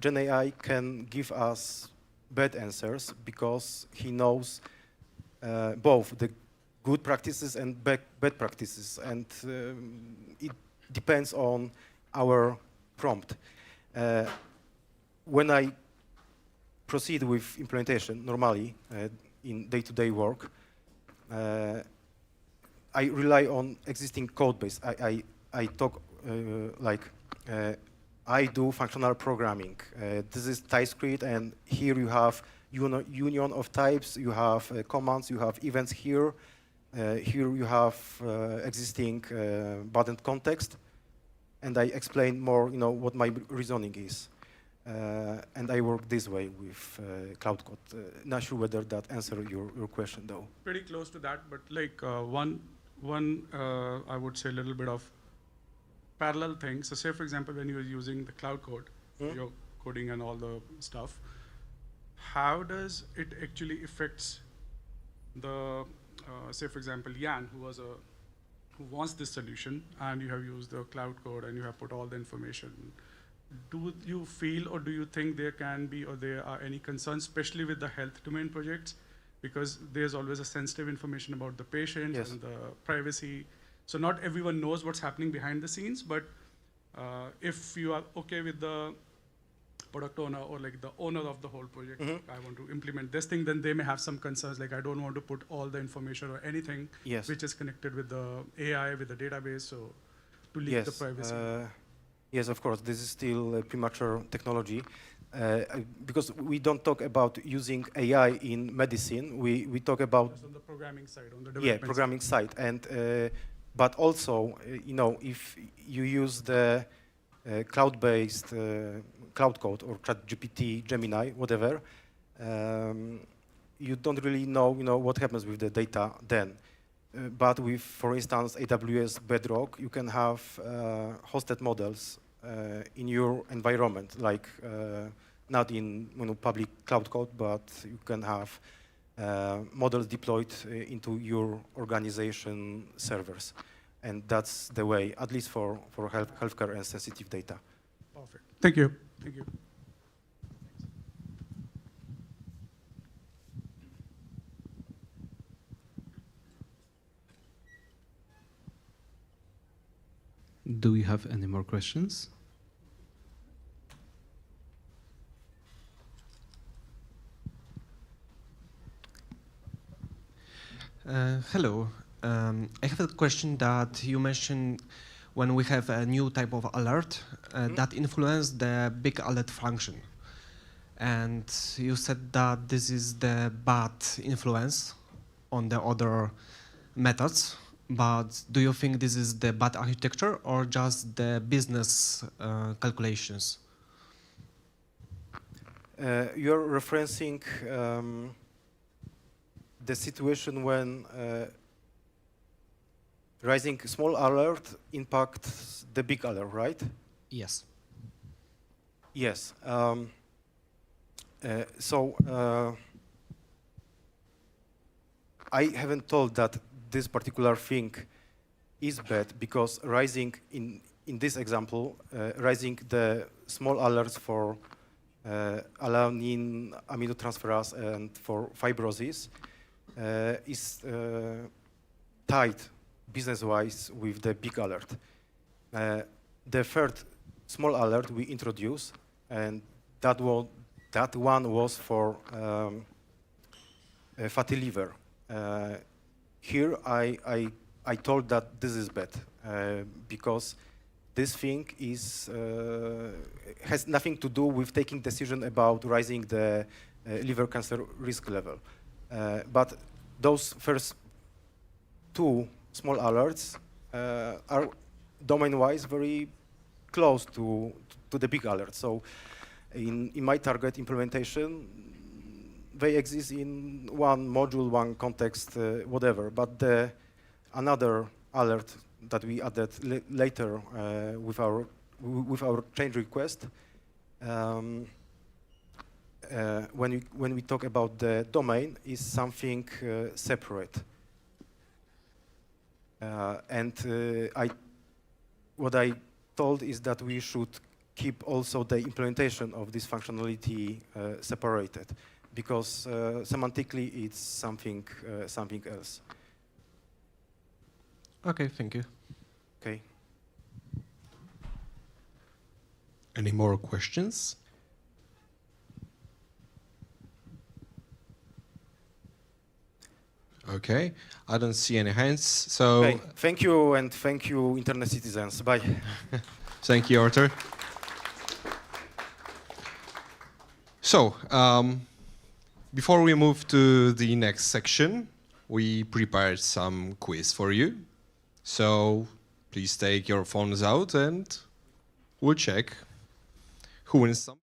Gen AI can give us bad answers because he knows both the good practices and bad practices, and it depends on our prompt. When I proceed with implementation normally in day-to-day work, I rely on existing code base. I talk I do functional programming. This is TypeScript, and here you have union of types, you have commands, you have events here. Here you have existing button context, and I explain more, what my reasoning is. And I work this way with Cloud Code. Not sure whether that answers your question, though. Pretty close to that, but like one I would say a little bit of parallel thing. So say, for example, when you're using the Cloud Code, you're coding and all the stuff, how does it actually affects the, say, for example, Jan, who wants this solution, and you have used the Cloud Code and you have put all the information. Do you feel, or do you think there can be, or there are any concerns, especially with the health domain projects, because there's always a sensitive information about the patient and the privacy. So not everyone knows what's happening behind the scenes, but if you are okay with the product owner or like the owner of the whole project, I want to implement this thing, then they may have some concerns, like I don't want to put all the information or anything which is connected with the AI, with the database, so to leak the privacy. Yes, of course, this is still premature technology. Because we don't talk about using AI in medicine, we talk about just on the programming side, on the development programming side. And but also, if you use the cloud-based Cloud Code or ChatGPT, Gemini, whatever, you don't really know, what happens with the data then. But with, for instance, AWS Bedrock, you can have hosted models in your environment, like not in public Cloud Code, but you can have models deployed into your organization servers. And that's the way, at least for healthcare and sensitive data. Perfect. Thank you. Thank you. Do we have any more questions? Hello. I have a question that you mentioned when we have a new type of alert that influence the big alert function. And you said that this is the bad influence on the other methods. But do you think this is the bad architecture or just the business calculations? You're referencing the situation when raising small alert impacts the big alert, right? Yes. Yes. I haven't told that this particular thing is bad because raising in this example, raising the small alerts for alanine aminotransferase and for fibrosis is tied business-wise with the big alert. The third small alert we introduced, and that one was for fatty liver. Here I told that this is bad because this thing is has nothing to do with taking decision about raising the liver cancer risk level. But those first two small alerts are domain-wise very close to the big alert. So in my target implementation, they exist in one module, one context, whatever. But another alert that we added later with our change request, when we talk about the domain, is something separate. What I told is that we should keep also the implementation of this functionality separated, because semantically it's something else. Okay, thank you. Okay. Any more questions? Okay, I don't see any hands, so Okay. Thank you, and thank you, internet citizens. Bye. thank you, Artur. So, before we move to the next section, we prepared some quiz for you. So, please take your phones out and we'll check who wins some.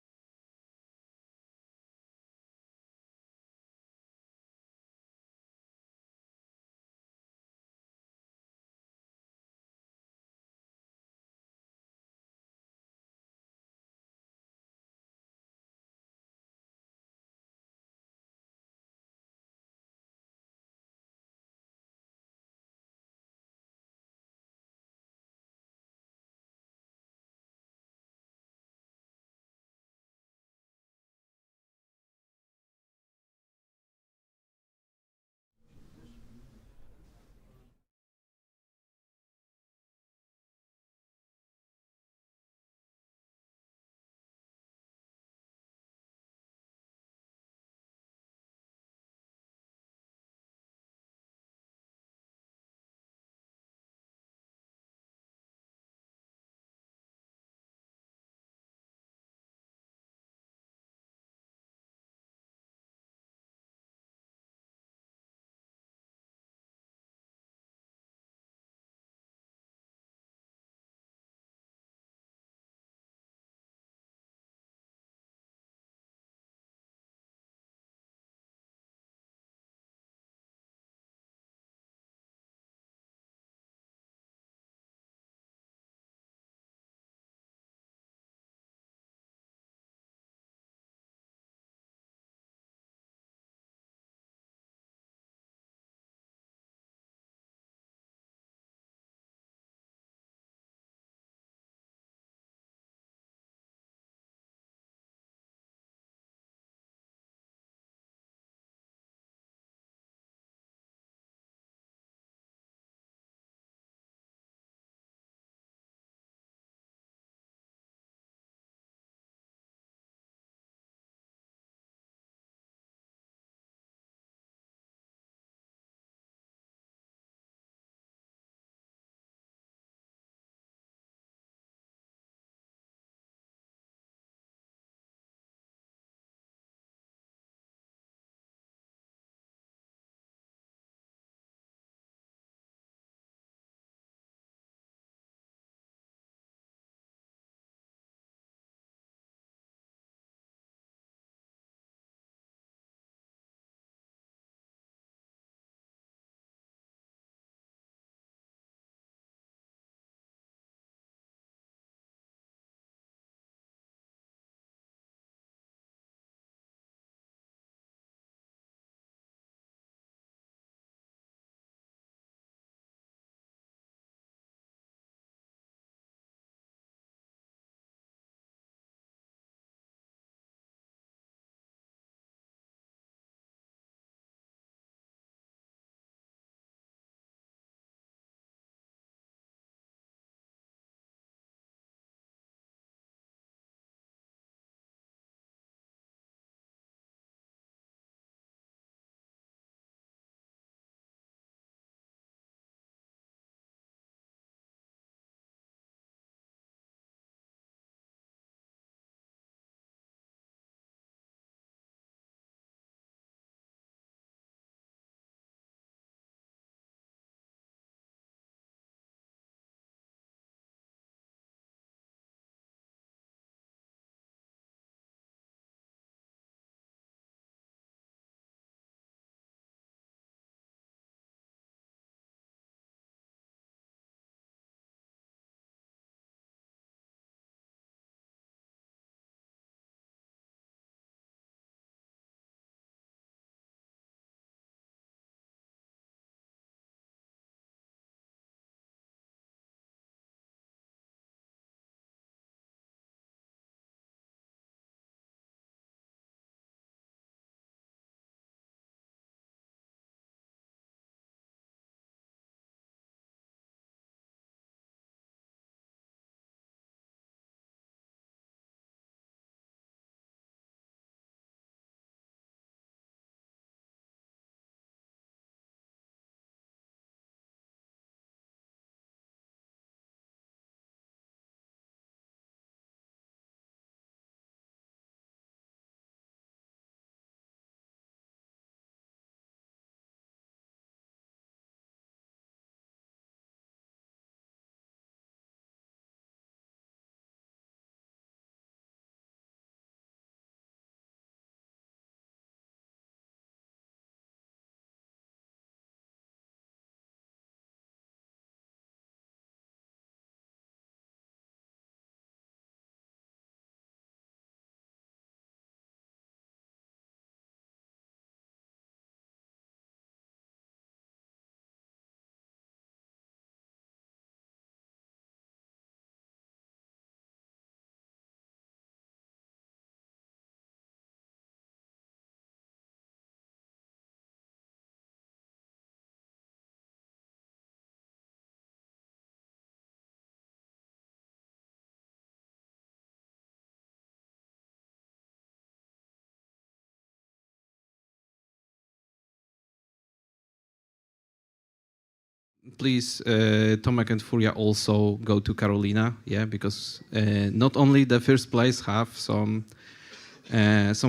please, Tomek and Furia also go to Carolina, yeah, because not only the first place have some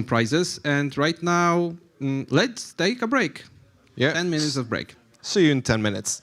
prizes, and right now, let's take a break. Yeah. 10 minutes of break. See you in 10 minutes.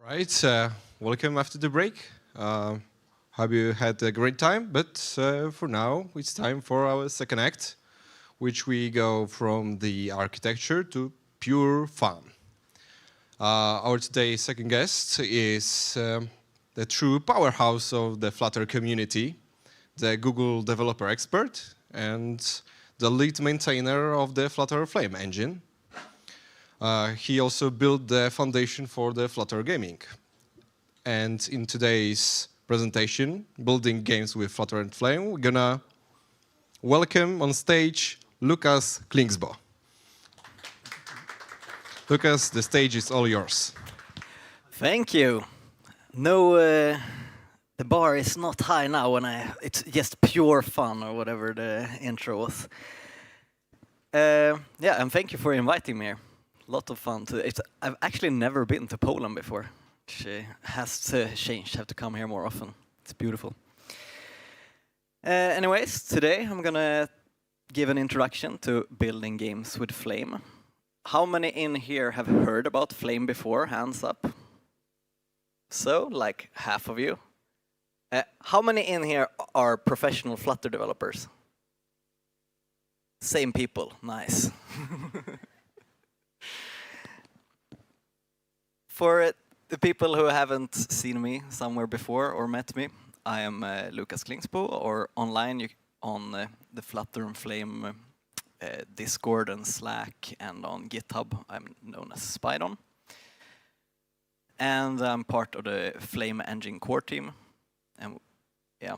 Right, welcome after the break. Hope you had a great time, but for now it's time for our second act, which we go from the architecture to pure fun. Our today's second guest is the true powerhouse of the Flutter community, the Google developer expert, and the lead maintainer of the Flutter Flame engine. He also built the foundation for the Flutter gaming. And in today's presentation, Building Games with Flutter and Flame, we're gonna welcome on stage Lukas Klingsbo. Lukas, the stage is all yours. Thank you. No, the bar is not high now when it's just pure fun or whatever the intro was. Yeah, and thank you for inviting me here. A lot of fun. I've actually never been to Poland before. Which has to change, have to come here more often. It's beautiful. Anyways, today I'm gonna give an introduction to building games with Flame. How many in here have heard about Flame before? Hands up. So, like half of you. How many in here are professional Flutter developers? Same people, nice. For the people who haven't seen me somewhere before or met me, I am Lukas Klingsbo, or online on the Flutter and Flame Discord and Slack, and on GitHub I'm known as Spydon. And I'm part of the Flame engine core team. And yeah,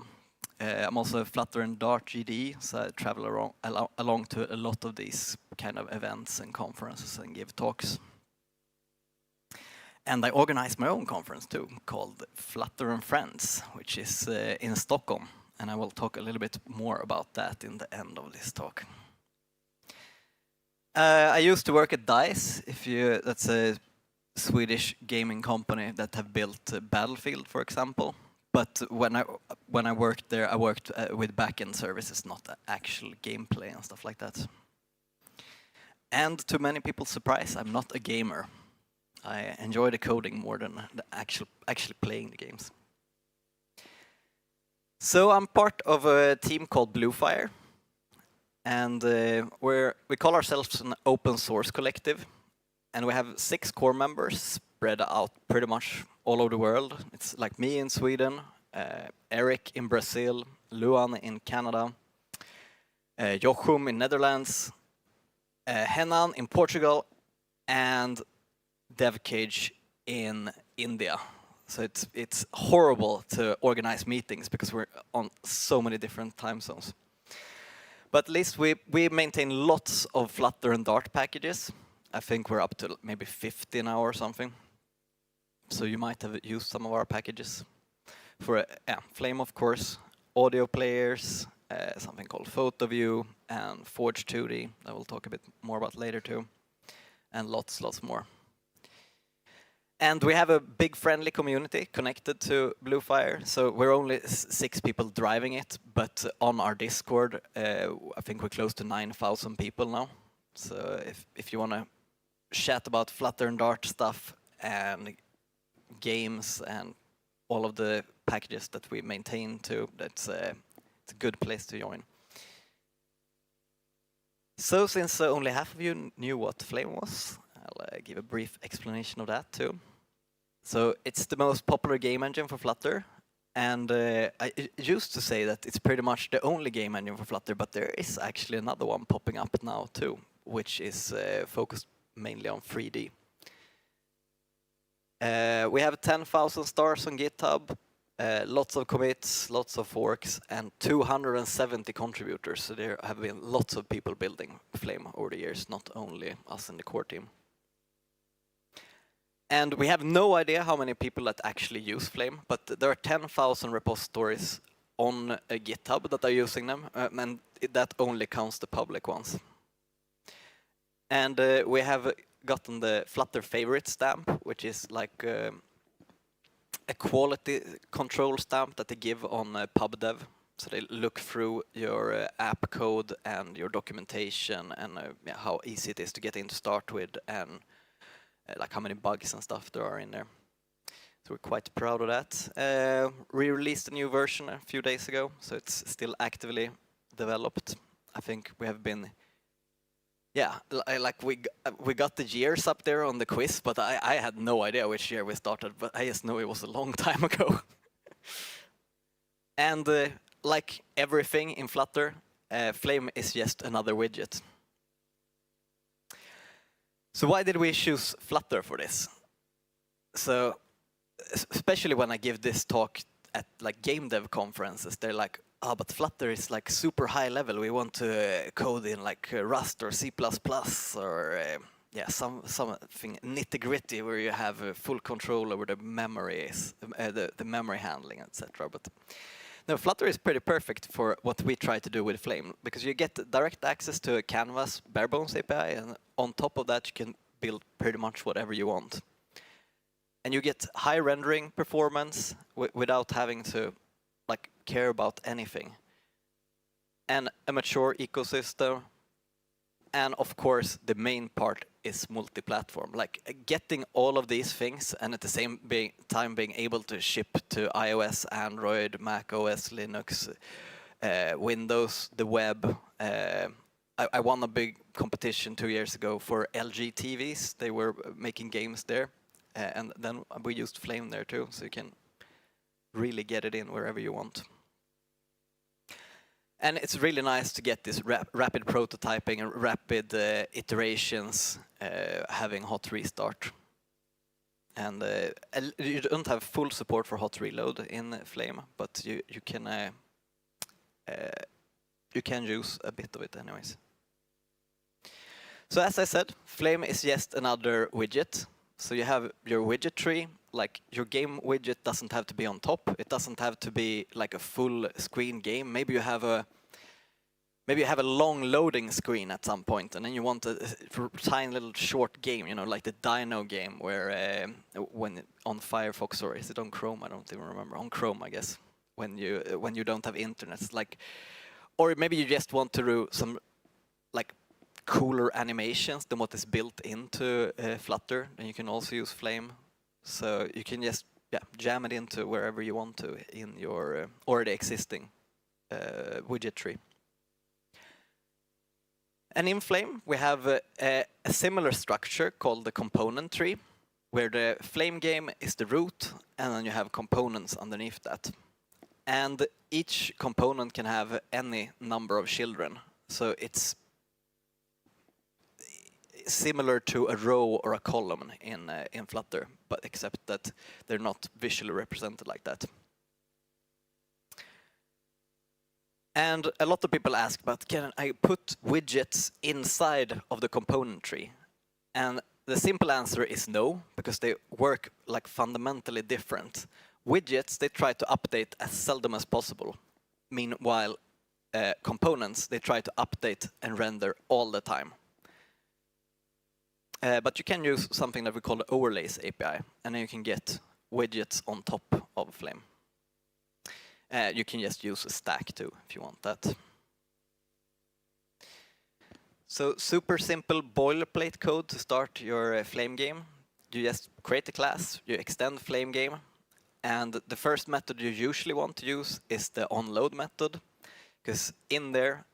I'm also a Flutter and Dart GD, so I travel along to a lot of these kind of events and conferences and give talks. And I organize my own conference too, called Flutter and Friends, which is in Stockholm. And I will talk a little bit more about that in the end of this talk. I used to work at DICE, that's a Swedish gaming company that have built Battlefield, for example. But when I worked there, I worked with backend services, not actual gameplay and stuff like that. And to many people's surprise, I'm not a gamer. I enjoy the coding more than the actually playing the games. So I'm part of a team called Bluefire, and we call ourselves an open source collective, and we have 6 core members spread out pretty much all over the world. It's like me in Sweden, Eric in Brazil, Luan in Canada, Jochum in Netherlands, Henan in Portugal, and DevCage in India. So it's horrible to organize meetings because we're on so many different time zones. But at least we maintain lots of Flutter and Dart packages. I think we're up to maybe 50 now or something. So you might have used some of our packages. For Flame, of course, audio players, something called PhotoView, and Forge 2D, that we'll talk a bit more about later too, and lots more. And we have a big friendly community connected to Bluefire, so we're only 6 people driving it, but on our Discord, I think we're close to 9,000 people now. So if you want to chat about Flutter and Dart stuff and games and all of the packages that we maintain too, it's a good place to join. So since only half of you knew what Flame was, I'll give a brief explanation of that too. So it's the most popular game engine for Flutter, and I used to say that it's pretty much the only game engine for Flutter, but there is actually another one popping up now too, which is focused mainly on 3D. We have 10,000 stars on GitHub, lots of commits, lots of forks, and 270 contributors. So there have been lots of people building Flame over the years, not only us in the core team. And we have no idea how many people that actually use Flame, but there are 10,000 repositories on GitHub that are using them, and that only counts the public ones. And we have gotten the Flutter favorite stamp, which is like a quality control stamp that they give on PubDev. So they look through your app code and your documentation and how easy it is to get in to start with, and like how many bugs and stuff there are in there. So we're quite proud of that. We released a new version a few days ago, so it's still actively developed. I think we have been, yeah, like we got the years up there on the quiz, but I had no idea which year we started, but I just know it was a long time ago. And like everything in Flutter, Flame is just another widget. So why did we choose Flutter for this? So especially when I give this talk at like game dev conferences, they're like, oh, but Flutter is like super high level. We want to code in like Rust or C++ or yeah, something nitty-gritty where you have full control over the memories, the memory handling, etc. But no, Flutter is pretty perfect for what we try to do with Flame, because you get direct access to a Canvas bare bones API, and on top of that you can build pretty much whatever you want. And you get high rendering performance without having to like care about anything. And a mature ecosystem. And of course, the main part is multi-platform. Like getting all of these things and at the same time being able to ship to iOS, Android, Mac OS, Linux, Windows, the web. I won a big competition 2 years ago for LG TVs. They were making games there. And then we used Flame there too, so you can really get it in wherever you want. And it's really nice to get this rapid prototyping and rapid iterations, having hot restart. And you don't have full support for hot reload in Flame, but you can use a bit of it anyways. So as I said, Flame is just another widget. So you have your widget tree, like your game widget doesn't have to be on top. It doesn't have to be like a full screen game. Maybe you have a long loading screen at some point, and then you want a tiny little short game, you know, like the Dino game, where when on Firefox, or is it on Chrome? I don't even remember. On Chrome, I guess. When you don't have internet, it's like, or maybe you just want to do some like cooler animations than what is built into Flutter, then you can also use Flame. So you can just jam it into wherever you want to in your already existing widget tree. And in Flame, we have a similar structure called the component tree, where the Flame game is the root, and then you have components underneath that. And each component can have any number of children. So it's similar to a row or a column in Flutter, but except that they're not visually represented like that. And a lot of people ask, but can I put widgets inside of the component tree? And the simple answer is no, because they work like fundamentally different. Widgets, they try to update as seldom as possible. Meanwhile, components, they try to update and render all the time. But you can use something that we call the overlays API, and then you can get widgets on top of Flame. You can just use a stack too, if you want that. So super simple boilerplate code to start your Flame game. You just create a class, you extend Flame game, and the first method you usually want to use is the onload method, because in there,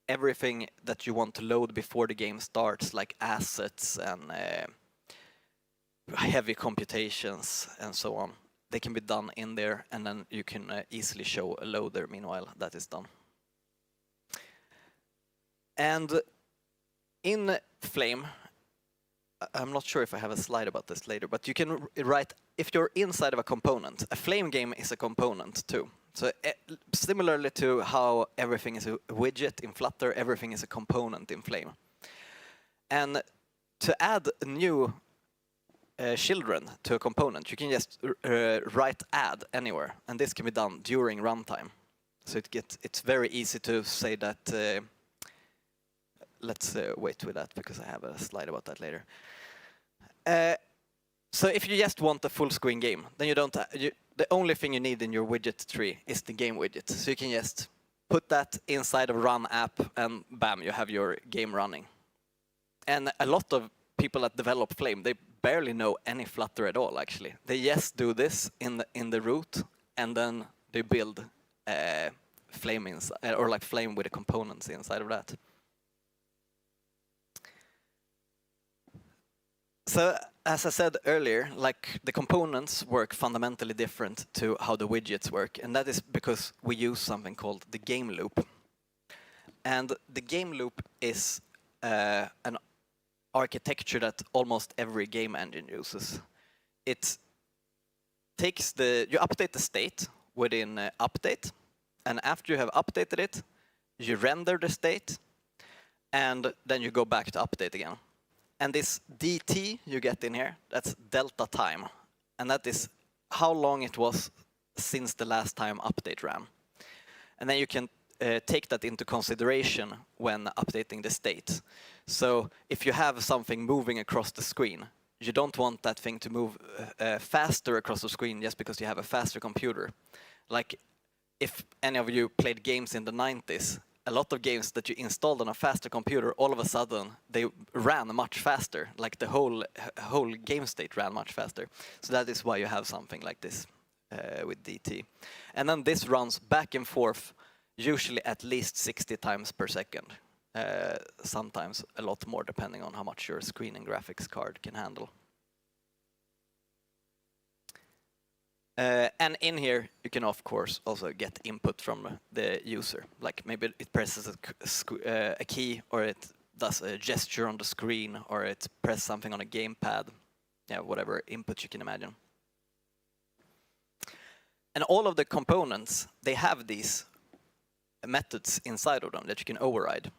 everything that you want to load before the game starts, like assets and heavy computations and so on, they can be done in there, and then you can easily show a loader meanwhile that is done. And in Flame, I'm not sure if I have a slide about this later, but you can write, if you're inside of a component, a Flame game is a component too. So similarly to how everything is a widget in Flutter, everything is a component in Flame. And to add new children to a component, you can just write add anywhere, and this can be done during runtime. So it's very easy to say that. Let's wait with that because I have a slide about that later. So if you just want a full screen game, then you don't. The only thing you need in your widget tree is the game widget. So you can just put that inside of run app, and bam, you have your game running. And a lot of people that develop Flame, they barely know any Flutter at all, actually. They just do this in the root, and then they build Flame inside, or like Flame with the components inside of that. So, as I said earlier, like the components work fundamentally different to how the widgets work, and that is because we use something called the game loop. And the game loop is an architecture that almost every game engine uses. It takes you update the state within update, and after you have updated it, you render the state, and then you go back to update again. And this dt you get in here, that's delta time, and that is how long it was since the last time update ran. And then you can take that into consideration when updating the state. So if you have something moving across the screen, you don't want that thing to move faster across the screen just because you have a faster computer. Like if any of you played games in the 90s, a lot of games that you installed on a faster computer, all of a sudden they ran much faster. Like the whole game state ran much faster. So that is why you have something like this with DT. And then this runs back and forth, usually at least 60 times per second. Sometimes a lot more, depending on how much your screen and graphics card can handle. And in here, you can of course also get input from the user. Like maybe it presses a key, or it does a gesture on the screen, or it presses something on a gamepad. Yeah, whatever input you can imagine. And all of the components, they have these methods inside of them that you can override.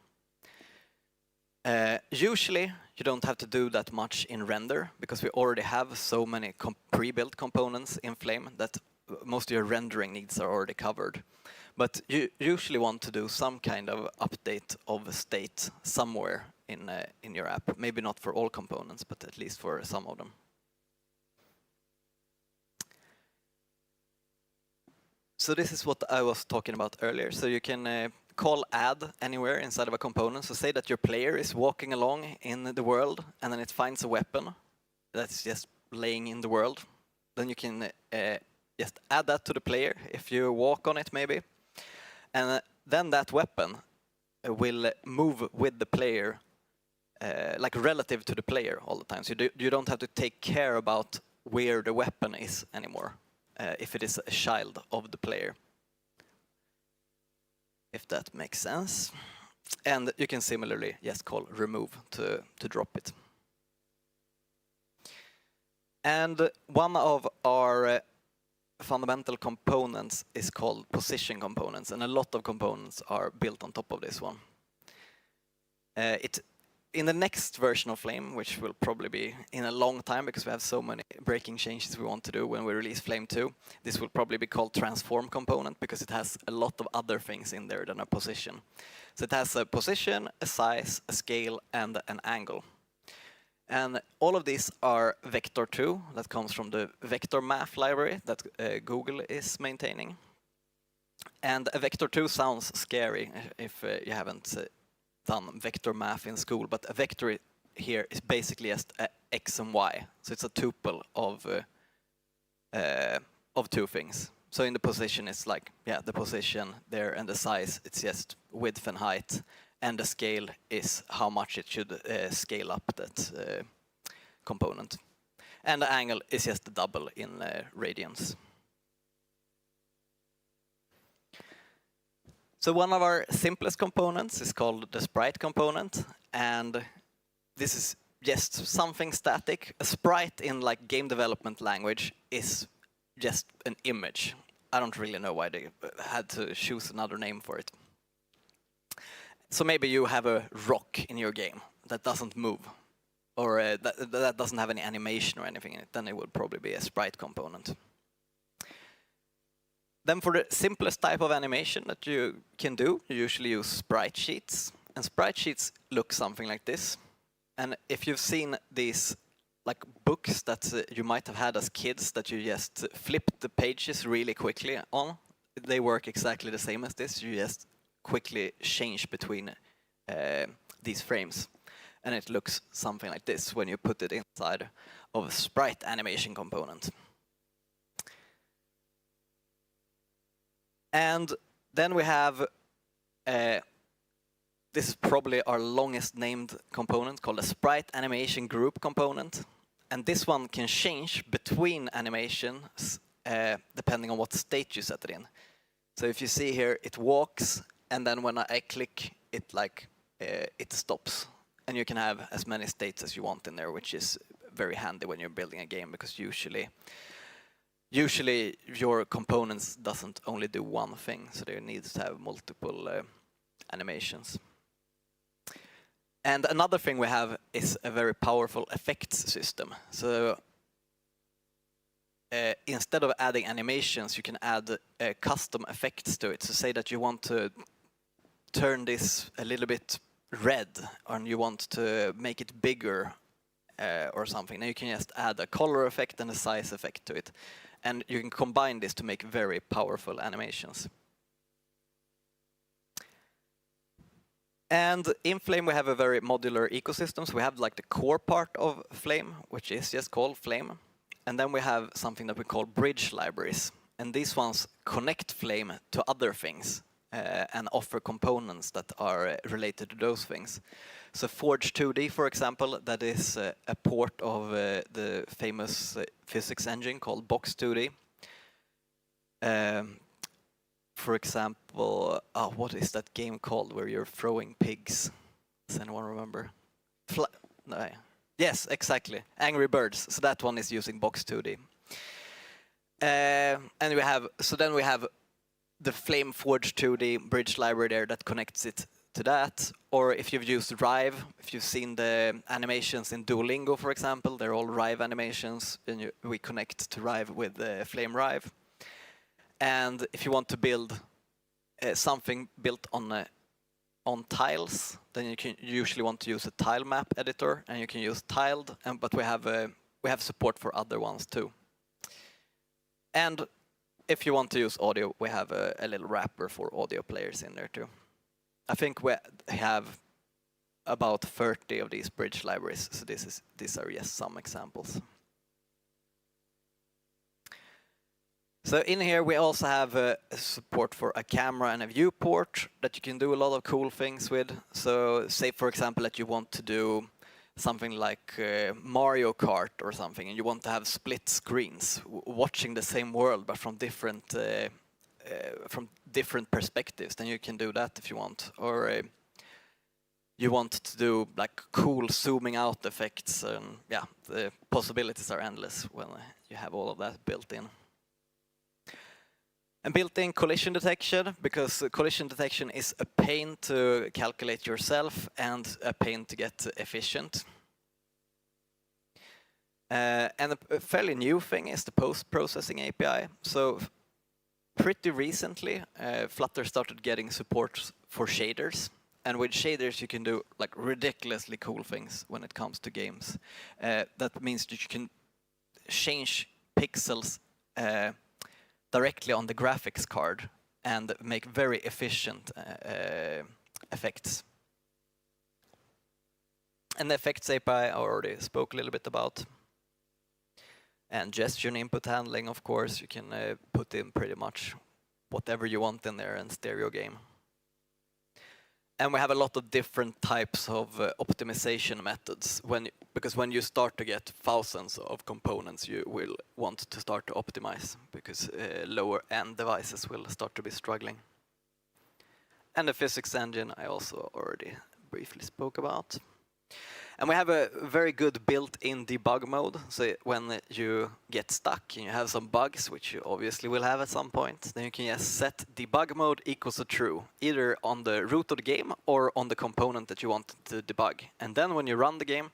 Usually, you don't have to do that much in render, because we already have so many pre-built components in Flame that most of your rendering needs are already covered. But you usually want to do some kind of update of a state somewhere in your app. Maybe not for all components, but at least for some of them. So this is what I was talking about earlier. So you can call add anywhere inside of a component. So say that your player is walking along in the world, and then it finds a weapon that's just laying in the world. Then you can just add that to the player if you walk on it maybe. And then that weapon will move with the player, like relative to the player all the time. So you don't have to take care about where the weapon is anymore, if it is a child of the player. If that makes sense. And you can similarly just call remove to drop it. And one of our fundamental components is called position components, and a lot of components are built on top of this one. In the next version of Flame, which will probably be in a long time because we have so many breaking changes we want to do when we release Flame 2, this will probably be called transform component because it has a lot of other things in there than a position. So it has a position, a size, a scale, and an angle. And all of these are vector2, that comes from the vector math library that Google is maintaining. And a vector2 sounds scary if you haven't done vector math in school, but a vector here is basically just a x and y. So it's a tuple of two things. So in the position, it's like, yeah, the position there, and the size, it's just width and height. And the scale is how much it should scale up that component. And the angle is just the double in radians. So one of our simplest components is called the sprite component, and this is just something static. A sprite in like game development language is just an image. I don't really know why they had to choose another name for it. So maybe you have a rock in your game that doesn't move, or that doesn't have any animation or anything in it, then it would probably be a sprite component. Then for the simplest type of animation that you can do, you usually use sprite sheets. And sprite sheets look something like this. And if you've seen these like books that you might have had as kids that you just flip the pages really quickly on, they work exactly the same as this. You just quickly change between these frames. and it looks something like this when you put it inside of a sprite animation component. And then we have, this is probably our longest named component, called a sprite animation group component. And this one can change between animations depending on what state you set it in. So if you see here, it walks, and then when I click, it stops. And you can have as many states as you want in there, which is very handy when you're building a game, because usually your components doesn't only do one thing, so they need to have multiple animations. And another thing we have is a very powerful effects system. So instead of adding animations, you can add custom effects to it. So say that you want to turn this a little bit red, or you want to make it bigger or something. Now you can just add a color effect and a size effect to it. And you can combine this to make very powerful animations. And in Flame we have a very modular ecosystem. So we have like the core part of Flame, which is just called Flame. And then we have something that we call bridge libraries. And these ones connect Flame to other things and offer components that are related to those things. So Forge 2D, for example, that is a port of the famous physics engine called Box 2D. For example, what is that game called where you're throwing pigs? Does anyone remember? No. Yes, exactly. Angry Birds. So that one is using Box 2D. And we have the Flame Forge 2D bridge library there that connects it to that. Or if you've used Rive, if you've seen the animations in Duolingo, for example, they're all Rive animations, and we connect to Rive with Flame Rive. And if you want to build something built on tiles, then you can usually want to use a tile map editor, and you can use tiled. But we have support for other ones too. And if you want to use audio, we have a little wrapper for audio players in there too. I think we have about 30 of these bridge libraries. So these are just some examples. So in here we also have support for a camera and a viewport that you can do a lot of cool things with. So say for example that you want to do something like Mario Kart or something, and you want to have split screens watching the same world but from different perspectives, then you can do that if you want. Or you want to do like cool zooming out effects, and yeah, the possibilities are endless when you have all of that built in. And built-in collision detection, because collision detection is a pain to calculate yourself and a pain to get efficient. And a fairly new thing is the post-processing API. So pretty recently, Flutter started getting support for shaders. And with shaders, you can do like ridiculously cool things when it comes to games. That means that you can change pixels directly on the graphics card and make very efficient effects. And the effects API I already spoke a little bit about. And gesture and input handling, of course, you can put in pretty much whatever you want in there and stereo game. And we have a lot of different types of optimization methods. Because when you start to get thousands of components, you will want to start to optimize, because lower-end devices will start to be struggling. And the physics engine I also already briefly spoke about. And we have a very good built-in debug mode. So when you get stuck and you have some bugs, which you obviously will have at some point, then you can just set debug mode equals to true, either on the root of the game or on the component that you want to debug. And then when you run the game,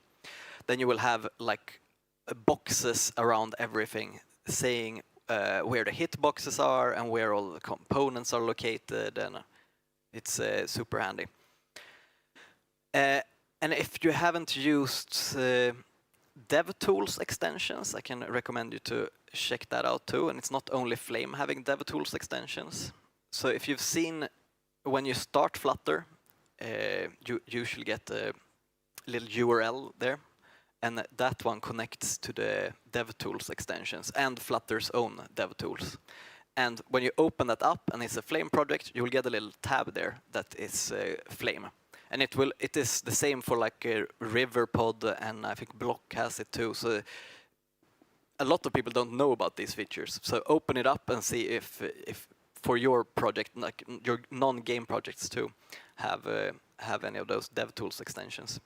then you will have like boxes around everything saying where the hitboxes are and where all the components are located, and it's super handy. And if you haven't used DevTools extensions, I can recommend you to check that out too. And it's not only Flame having DevTools extensions. So if you've seen when you start Flutter, you usually get little URL there, and that one connects to the DevTools extensions and Flutter's own DevTools. And when you open that up and it's a Flame project, you will get a little tab there that is Flame. And it is the same for like a Riverpod, and I think Block has it too. So a lot of people don't know about these features. So open it up and see if for your project, like your non-game projects too, have any of those DevTools extensions,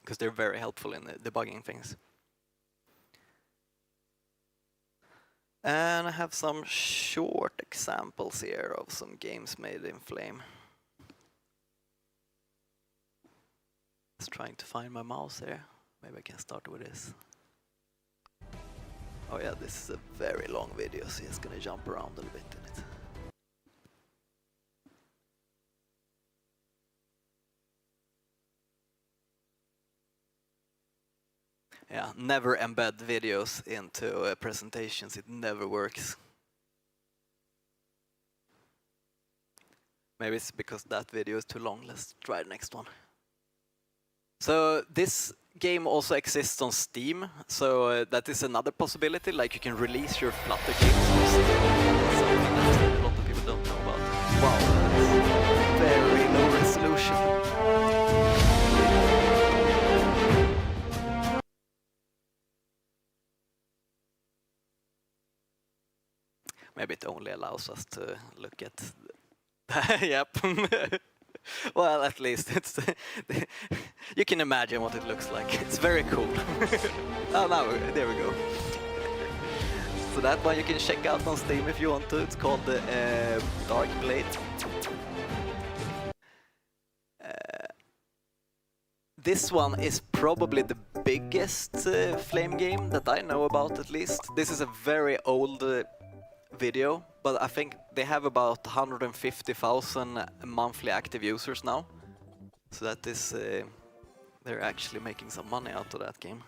because they're very helpful in debugging things. And I have some short examples here of some games made in Flame. Just trying to find my mouse here. Maybe I can start with this. Oh yeah, this is a very long video, so it's gonna jump around a little bit in it. Yeah, never embed videos into presentations. It never works. Maybe it's because that video is too long. Let's try the next one. So this game also exists on Steam. So that is another possibility. Like you can release your Flutter games on Steam. Something that a lot of people don't know about. Wow, that's very low resolution. Maybe it only allows us to look at. Yep. Well, at least it's. You can imagine what it looks like. It's very cool. Oh, now there we go. So that one you can check out on Steam if you want to. It's called Dark Blade. This one is probably the biggest Flame game that I know about, at least. This is a very old video, but I think they have about 150,000 monthly active users now. So that is, they're actually making some money out of that game.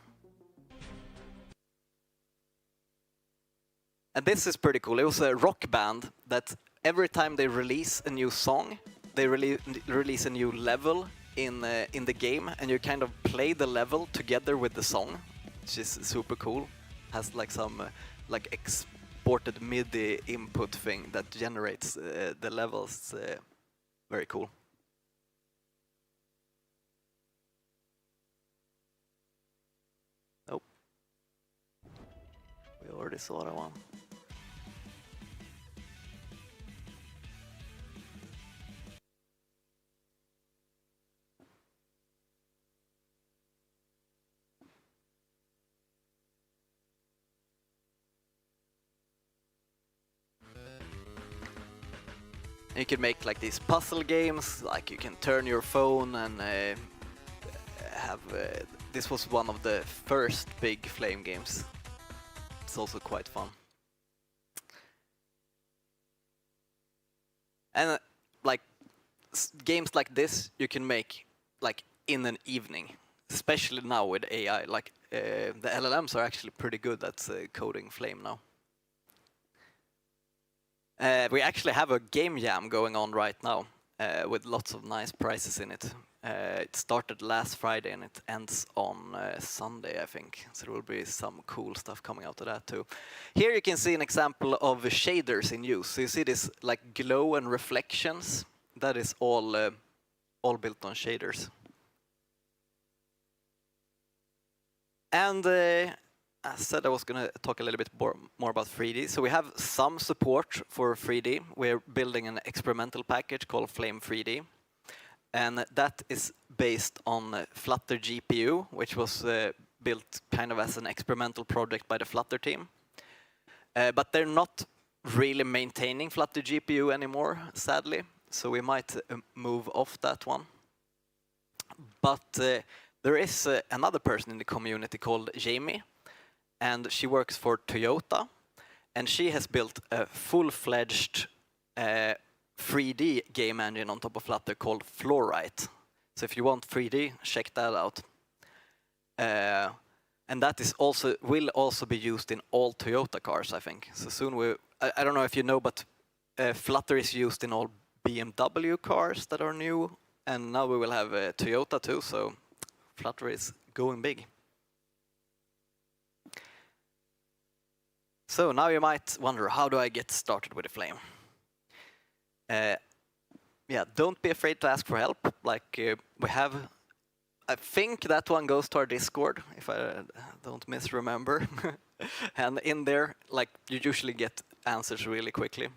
And this is pretty cool. It was a rock band that every time they release a new song, they release a new level in the game, and you kind of play the level together with the song, which is super cool. Has like some exported MIDI input thing that generates the levels. Very cool. Oh, we already saw that one. You can make like these puzzle games, like you can turn your phone and have. This was one of the first big Flame games. It's also quite fun. And like games like this, you can make like in an evening, especially now with AI. Like the LLMs are actually pretty good at coding Flame now. We actually have a game jam going on right now with lots of nice prizes in it. It started last Friday and it ends on Sunday, I think. So there will be some cool stuff coming out of that too. Here you can see an example of shaders in use. So you see this like glow and reflections. That is all built on shaders. And I said I was going to talk a little bit more about 3D. So we have some support for 3D. We're building an experimental package called Flame 3D. And that is based on Flutter GPU, which was built kind of as an experimental project by the Flutter team. But they're not really maintaining Flutter GPU anymore, sadly. So we might move off that one. But there is another person in the community called Jamie. And she works for Toyota, and she has built a full-fledged 3D game engine on top of Flutter called Fluorite. So if you want 3D, check that out. And that is will also be used in all Toyota cars, I think. So soon I don't know if you know, but Flutter is used in all BMW cars that are new, and now we will have Toyota too. So Flutter is going big. So now you might wonder, how do I get started with a Flame? Yeah, don't be afraid to ask for help. Like we have, I think that one goes to our Discord, if I don't misremember. And in there, like you usually get answers really quickly.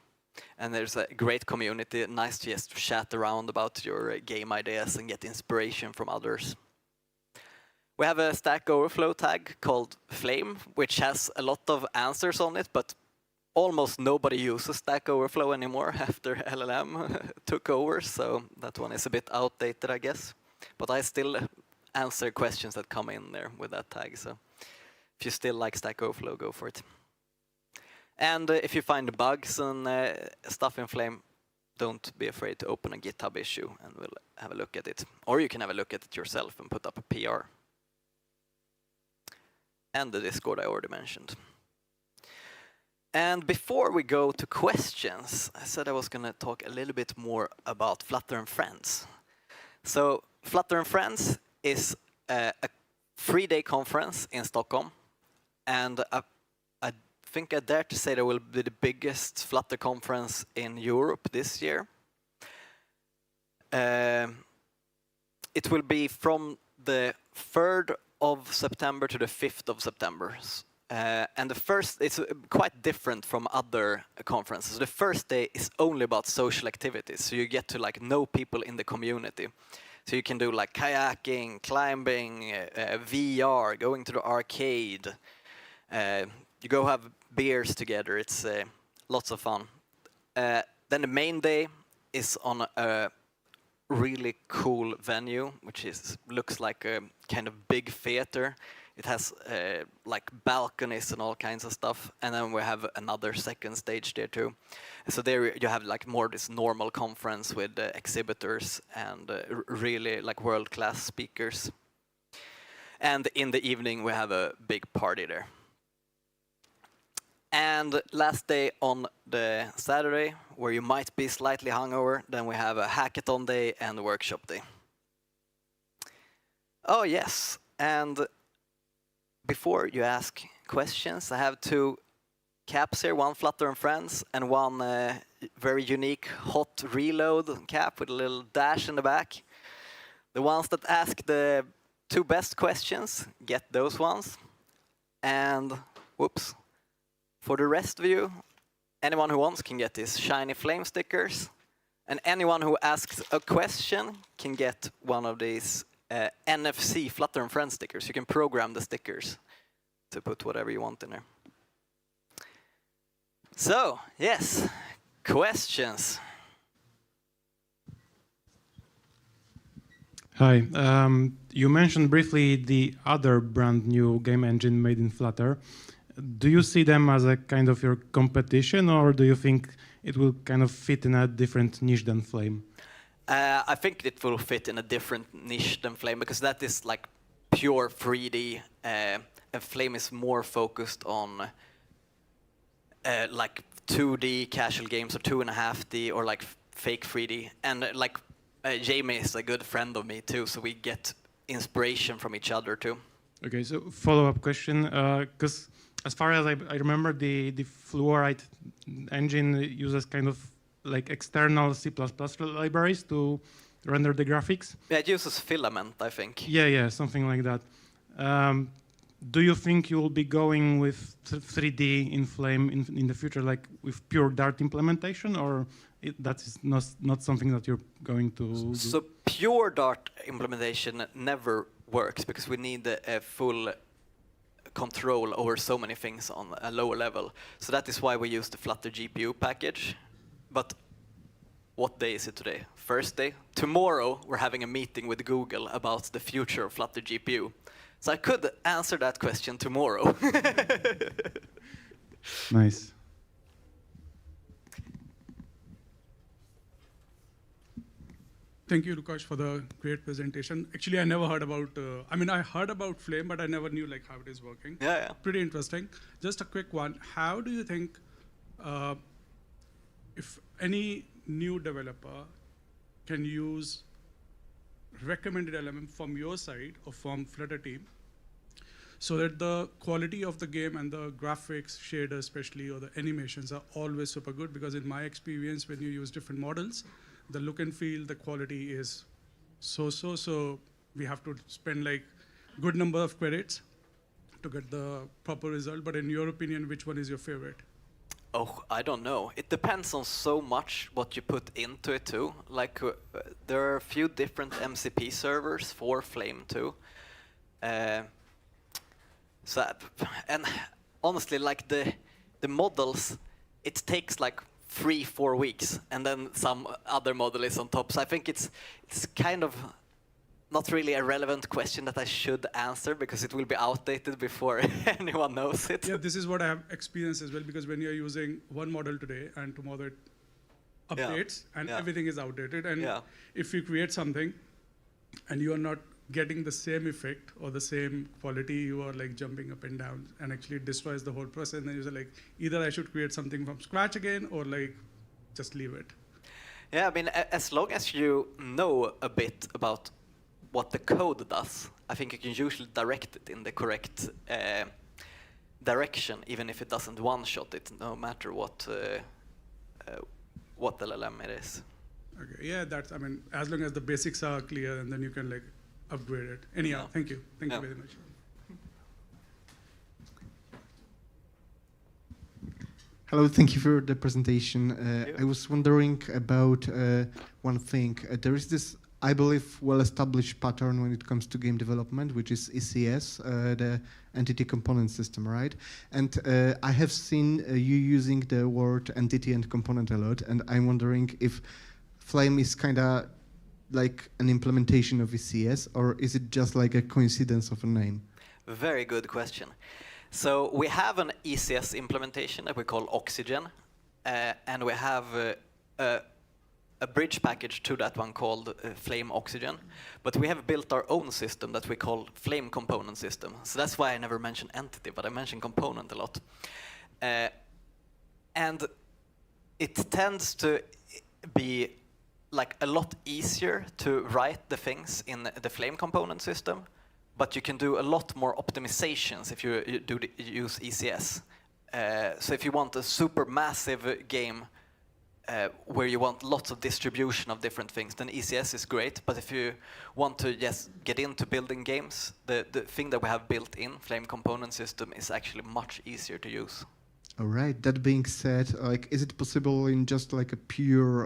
And there's a great community, nice to just chat around about your game ideas and get inspiration from others. We have a Stack Overflow tag called Flame, which has a lot of answers on it, but almost nobody uses Stack Overflow anymore after LLM took over, so that one is a bit outdated, I guess. But I still answer questions that come in there with that tag, so if you still like Stack Overflow, go for it. And if you find bugs and stuff in Flame, don't be afraid to open a GitHub issue and we'll have a look at it. Or you can have a look at it yourself and put up a PR. And the Discord I already mentioned. And before we go to questions, I said I was going to talk a little bit more about Flutter and Friends. So Flutter and Friends is a 3-day conference in Stockholm. And I think I dare to say that will be the biggest Flutter conference in Europe this year. It will be from the 3rd of September to the 5th of September. And the first, it's quite different from other conferences. The first day is only about social activities, so you get to like know people in the community. So you can do like kayaking, climbing, VR, going to the arcade. You go have beers together. It's lots of fun. Then the main day is on a really cool venue, which looks like a kind of big theater. It has like balconies and all kinds of stuff, and then we have another second stage there too. So there you have like more this normal conference with exhibitors and really like world-class speakers. And in the evening we have a big party there. And last day on the Saturday, where you might be slightly hungover, then we have a hackathon day and a workshop day. Oh yes, and before you ask questions, I have 2 caps here, one Flutter and Friends and one very unique hot reload cap with a little dash in the back. The ones that ask the 2 best questions get those ones. And whoops. For the rest of you, anyone who wants can get these shiny flame stickers. And anyone who asks a question can get one of these NFC Flutter and Friends stickers. You can program the stickers to put whatever you want in there. So, yes, questions. Hi, you mentioned briefly the other brand new game engine made in Flutter. Do you see them as a kind of your competition, or do you think it will kind of fit in a different niche than Flame? I think it will fit in a different niche than Flame, because that is like pure 3D, and Flame is more focused on like 2D casual games or 2.5D or like fake 3D. And like Jamie is a good friend of me too, so we get inspiration from each other too. Okay, so follow-up question, because as far as I remember, the Fluorite engine uses kind of like external C++ libraries to render the graphics. Yeah, it uses Filament, I think. Yeah, something like that. Do you think you will be going with 3D in Flame in the future, like with pure Dart implementation, or that is not something that you're going to do? So pure Dart implementation never works, because we need a full control over so many things on a lower level. So that is why we use the Flutter GPU package. But what day is it today? Thursday? Tomorrow we're having a meeting with Google about the future of Flutter GPU. So I could answer that question tomorrow. Nice. Thank you, Lukas, for the great presentation. Actually, I never heard about, I heard about Flame, but I never knew like how it is working. Yeah. Pretty interesting. Just a quick one. How do you think if any new developer can use recommended LLM from your side or from Flutter team, so that the quality of the game and the graphics, shaders especially, or the animations are always super good? Because in my experience, when you use different models, the look and feel, the quality is so we have to spend like good number of credits to get the proper result. But in your opinion, which one is your favorite? Oh, I don't know. It depends on so much what you put into it too. Like there are a few different MCP servers for Flame too. And honestly, like the models, it takes like 3-4 weeks, and then some other model is on top. So I think it's kind of not really a relevant question that I should answer, because it will be outdated before anyone knows it. Yeah, this is what I have experienced as well, because when you're using one model today and tomorrow it updates and everything is outdated, and if you create something and you are not getting the same effect or the same quality, you are like jumping up and down, and actually it destroys the whole process. And then you're like, either I should create something from scratch again, or like just leave it. Yeah, I mean, as long as you know a bit about what the code does, I think you can usually direct it in the correct direction, even if it doesn't one-shot it, no matter what LLM it is. Okay, yeah, that's, I mean, as long as the basics are clear, and then you can like upgrade it. Anyhow, thank you. Thank you very much. Hello, thank you for the presentation. I was wondering about one thing. There is this, I believe, well-established pattern when it comes to game development, which is ECS, the Entity Component System, right? And I have seen you using the word entity and component a lot, and I'm wondering if Flame is kind of like an implementation of ECS, or is it just like a coincidence of a name? Very good question. So we have an ECS implementation that we call Oxygen, and we have a bridge package to that one called Flame Oxygen. But we have built our own system that we call Flame Component System. So that's why I never mention entity, but I mention component a lot. And it tends to be like a lot easier to write the things in the Flame component system, but you can do a lot more optimizations if you use ECS. So if you want a super massive game where you want lots of distribution of different things, then ECS is great. But if you want to just get into building games, the thing that we have built in Flame component system is actually much easier to use. All right. That being said, like, is it possible in just like a pure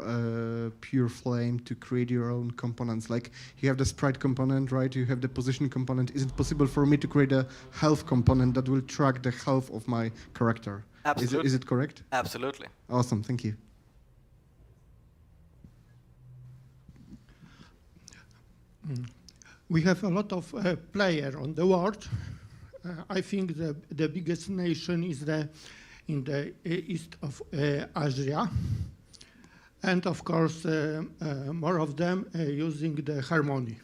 Flame to create your own components? Like, you have the sprite component, right? You have the position component. Is it possible for me to create a health component that will track the health of my character? Absolutely. Is it correct? Absolutely. Awesome. Thank you. We have a lot of players on the world. I think the biggest nation is in the east of Asia, and of course more of them using the Harmony.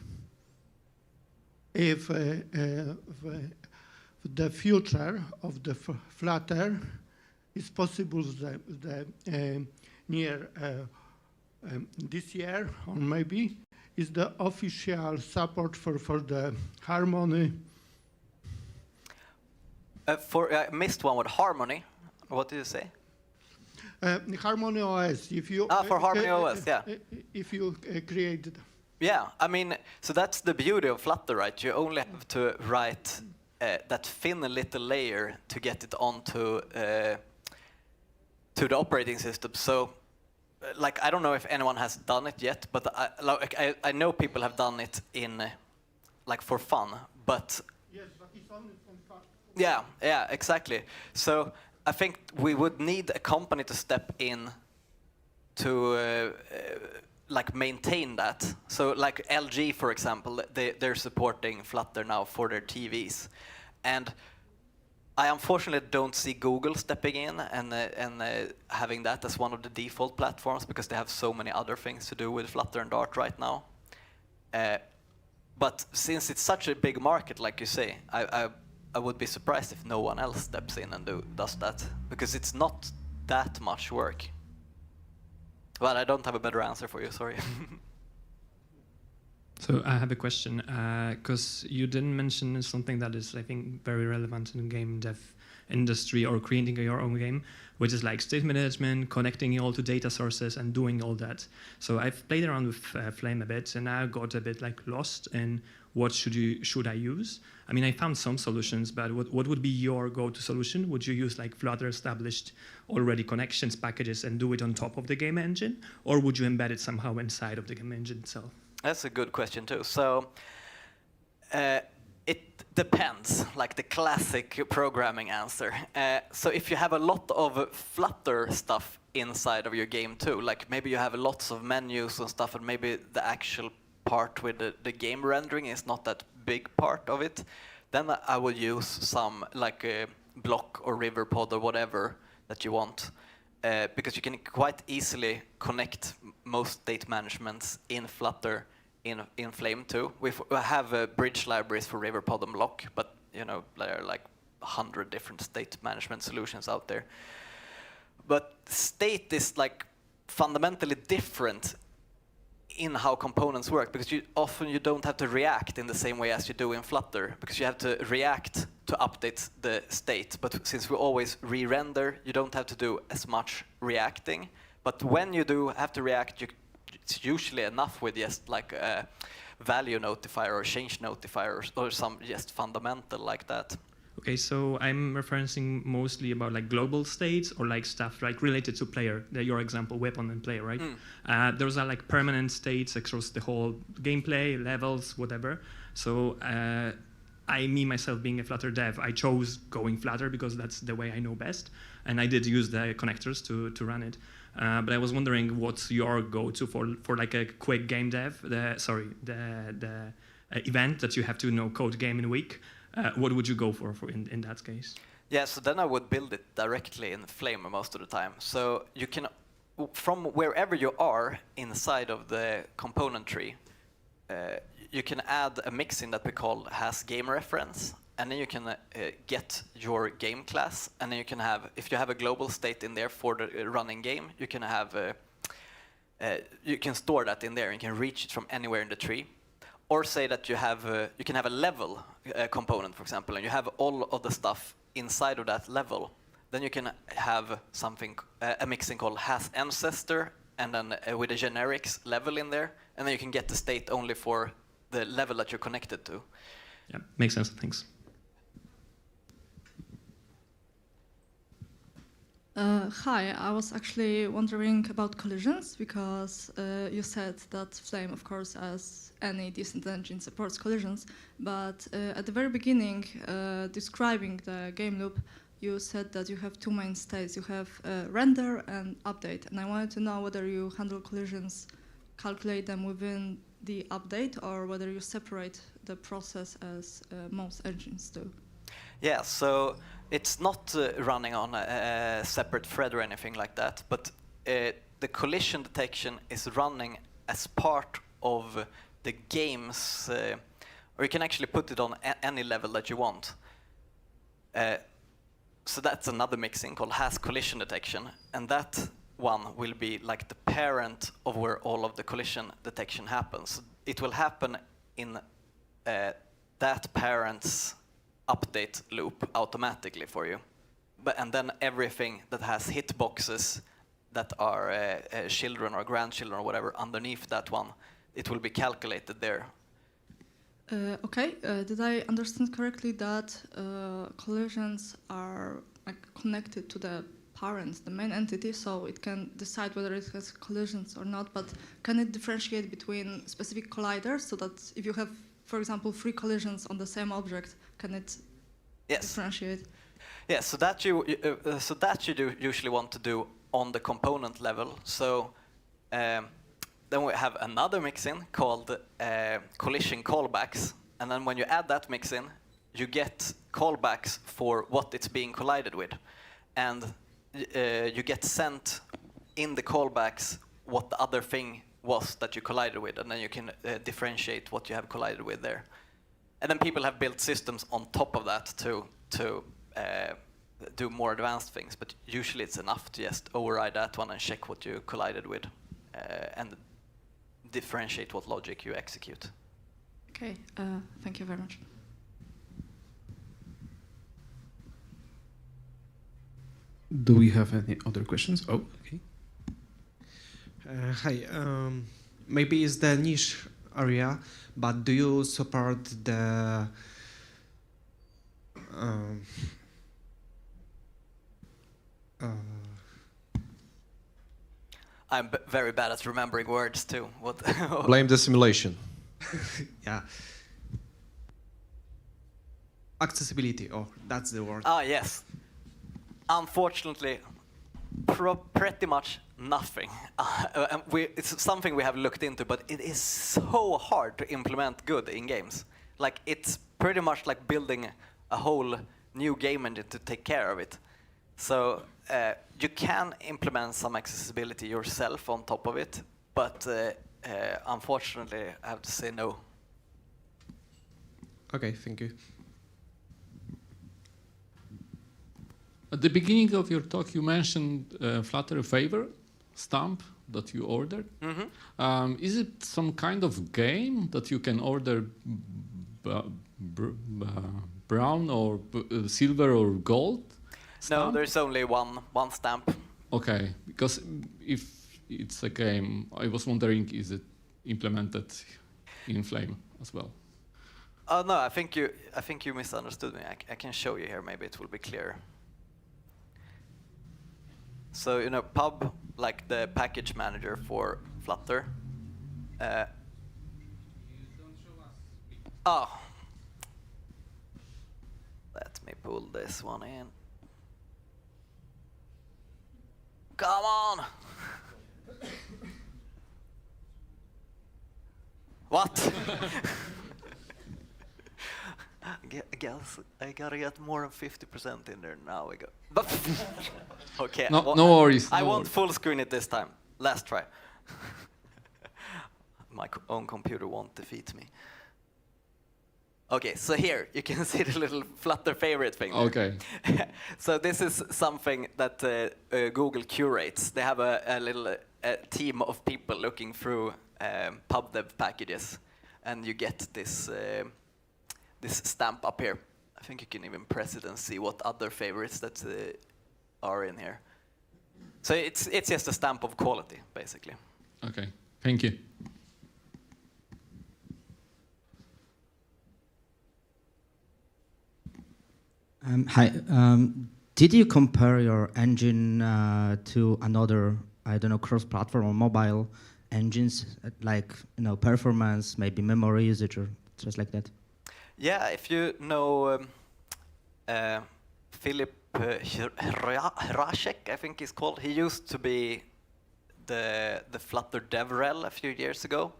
If the future of the Flutter is possible near this year, or maybe, is the official support for the Harmony. I missed one with Harmony. What did you say? Harmony OS. If you for Harmony OS, yeah. If you create. Yeah, I mean, so that's the beauty of Flutter, right? You only have to write that thin little layer to get it onto to the operating system. So, like, I don't know if anyone has done it yet, but I know people have done it in, like, for fun. But Yes, but it's only from fun. yeah, exactly. So I think we would need a company to step in to like maintain that. So like LG, for example, they're supporting Flutter now for their TVs, and I unfortunately don't see Google stepping in and having that as one of the default platforms, because they have so many other things to do with Flutter and Dart right now. But since it's such a big market, like you say, I would be surprised if no one else steps in and does that, because it's not that much work. Well, I don't have a better answer for you, sorry. So I have a question, because you didn't mention something that is, I think, very relevant in game dev industry or creating your own game, which is like state management, connecting it all to data sources and doing all that. So I've played around with Flame a bit and I got a bit like lost in what should I use? I mean, I found some solutions, but what would be your go-to solution? Would you use like Flutter established already connections packages and do it on top of the game engine? Or would you embed it somehow inside of the game engine itself? That's a good question too. So it depends, like the classic programming answer. So if you have a lot of Flutter stuff inside of your game too, like maybe you have lots of menus and stuff, and maybe the actual part with the game rendering is not that big part of it, then I will use some like a block or river pod or whatever that you want, because you can quite easily connect most state managements in Flutter in Flame too. We have bridge libraries for river pod and block, but you know there are like 100 different state management solutions out there. But state is like fundamentally different in how components work, because you don't have to react in the same way as you do in Flutter, because you have to react to update the state. But since we always re-render, you don't have to do as much reacting. But when you do have to react, it's usually enough with just like a value notifier or change notifier or some just fundamental like that. Okay, so I'm referencing mostly about like global states or like stuff like related to player, your example, weapon and player, right? Those are like permanent states across the whole gameplay, levels, whatever. So me myself being a Flutter dev, I chose going Flutter because that's the way I know best. And I did use the connectors to run it. But I was wondering what's your go-to for like a quick game dev, the event that you have to code game in a week. What would you go for in that case? Yeah, so then I would build it directly in Flame most of the time. So you can, from wherever you are inside of the component tree, you can add a mixin that we call has game reference, and then you can get your game class, and then you can have, if you have a global state in there for the running game, you can have, you can store that in there, and you can reach it from anywhere in the tree. Or say that you can have a level component, for example, and you have all of the stuff inside of that level. Then you can have something, a mixin called has ancestor, and then with a generics level in there, and then you can get the state only for the level that you're connected to. Yeah, makes sense. Thanks. Hi, I was actually wondering about collisions because you said that Flame, of course, as any decent engine, supports collisions. But at the very beginning, describing the game loop, you said that you have two main states. You have render and update. And I wanted to know whether you handle collisions, calculate them within the update, or whether you separate the process as most engines do. Yeah, so it's not running on a separate thread or anything like that, but the collision detection is running as part of the game's, or you can actually put it on any level that you want. So that's another mixin called has collision detection, and that one will be like the parent of where all of the collision detection happens. It will happen in that parent's update loop automatically for you. And then everything that has hitboxes that are children or grandchildren or whatever underneath that one, it will be calculated there. Okay, did I understand correctly that collisions are like connected to the parent, the main entity, so it can decide whether it has collisions or not, but can it differentiate between specific colliders so that if you have, for example, 3 collisions on the same object, can it differentiate? Yes, so that you do usually want to do on the component level. So then we have another mixin called collision callbacks, and then when you add that mixin, you get callbacks for what it's being collided with, and you get sent in the callbacks what the other thing was that you collided with, and then you can differentiate what you have collided with there. And then people have built systems on top of that to do more advanced things, but usually it's enough to just override that one and check what you collided with and differentiate what logic you execute. Okay, thank you very much. Do we have any other questions? Oh, okay. Hi. Maybe it's the niche area, but do you support the I'm very bad at remembering words too. What? Blame the simulation. yeah, accessibility? Oh, that's the word. Ah, yes. Unfortunately, pretty much nothing. And it's something we have looked into, but it is so hard to implement good in games. Like, it's pretty much like building a whole new game engine to take care of it. So you can implement some accessibility yourself on top of it, but unfortunately, I have to say no. Okay, thank you. At the beginning of your talk, you mentioned Flutter favor stamp that you ordered. Mm-hmm. Is it some kind of game that you can order brown or silver or gold stamp? No, there's only one stamp. Okay, because if it's a game, I was wondering, is it implemented in Flame as well? No, I think you misunderstood me. I can show you here. Maybe it will be clearer. So, you know, pub, like the package manager for Flutter. Oh. Let me pull this one in. Come on! What? I guess I gotta get more than 50% in there. Now we go. Okay. No, no worries. I no won't worries. full screen it this time. Last try. My own computer won't defeat me. Okay, so here you can see the little Flutter favorite thing. There. Okay. So this is something that Google curates. They have a little team of people looking through pubdev packages, and you get this this stamp up here. I think you can even press it and see what other favorites that are in here. So it's just a stamp of quality, basically. Okay, thank you. Hi. Did you compare your engine to another, I don't know, cross-platform or mobile engines, like, you know, performance, maybe memory usage, or just like that? Yeah, if you know Philip Hracek, I think he's called. He used to be the Flutter DevRel a few years ago,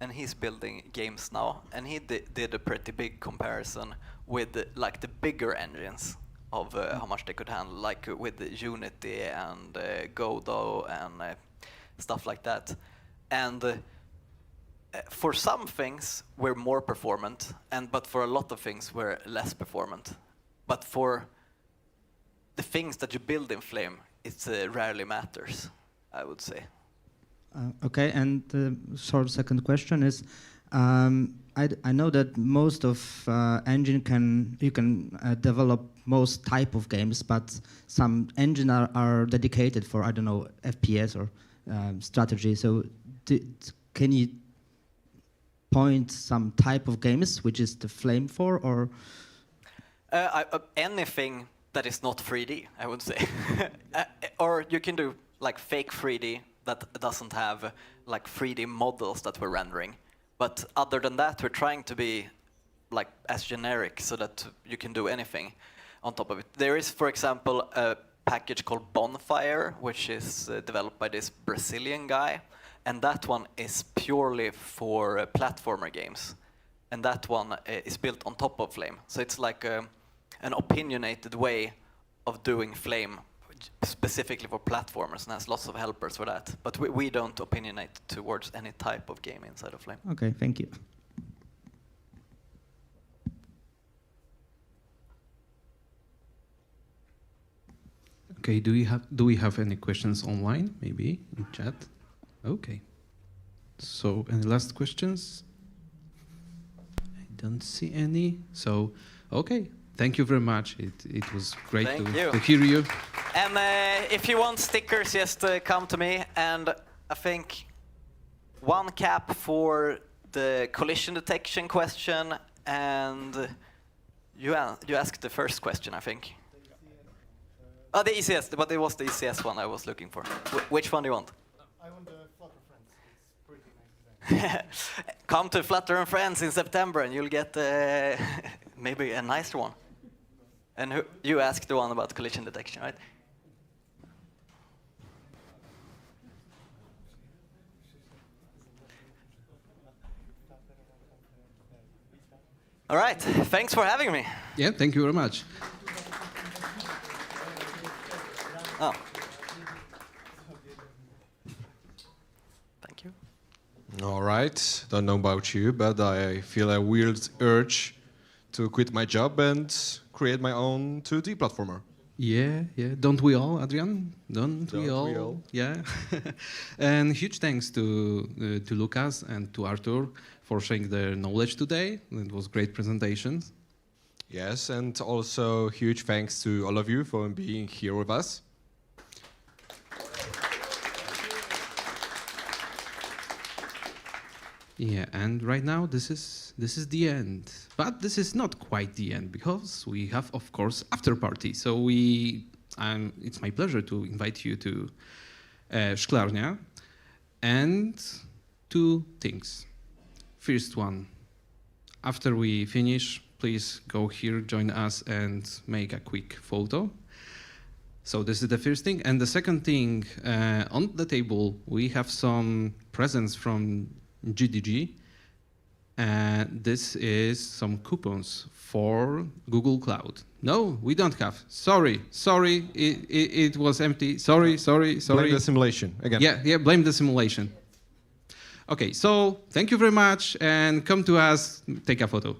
and he's building games now. And he did a pretty big comparison with like the bigger engines of how much they could handle, like with Unity and Godot and stuff like that. And for some things, we're more performant, but for a lot of things, we're less performant. But for the things that you build in Flame, it rarely matters, I would say. Okay, and the short second question is, I know that most of engine you can develop most type of games, but some engine are dedicated for, I don't know, FPS or strategy. So can you point some type of games which is the Flame for, or? Anything that is not 3D, I would say. Or you can do like fake 3D that doesn't have like 3D models that we're rendering. But other than that, we're trying to be like as generic so that you can do anything on top of it. There is, for example, a package called Bonfire, which is developed by this Brazilian guy. And that one is purely for platformer games. And that one is built on top of Flame. So it's like an opinionated way of doing Flame specifically for platformers, and has lots of helpers for that. But we don't opinionate towards any type of game inside of Flame. Okay, thank you. Okay, do we have any questions online, maybe in chat? Okay. So, any last questions? don't see any. So, okay. Thank you very much. It was great to hear you. And if you want stickers, just come to me. And I think one cap for the collision detection question, and you asked the first question, I think. Oh, the easiest, but it was the easiest one I was looking for. Which one do you want? I want the Flutter Friends. It's pretty nice. Come to Flutter and Friends in September, and you'll get maybe a nicer one. And you asked the one about collision detection, right? All right, thanks for having me. Yeah, thank you very much. Oh. Thank you. All right. Don't know about you, but I feel a weird urge to quit my job and create my own 2D platformer. Yeah. Don't we all, Adrian? Don't we all? Yeah. And huge thanks to Lukas and to Artur for sharing their knowledge today. It was great presentations. Yes, and also huge thanks to all of you for being here with us. Yeah, and right now this is the end. But this is not quite the end, because we have, of course, after party. So it's my pleasure to invite you to Szklarnia, and 2 things. First one, after we finish, please go here, join us, and make a quick photo. So this is the first thing. And the second thing, on the table, we have some presents from GDG. This is some coupons for Google Cloud. No, we don't have. Sorry, it was empty. Sorry. Blame the simulation again. Yeah, blame the simulation. Okay, so thank you very much, and come to us, take a photo.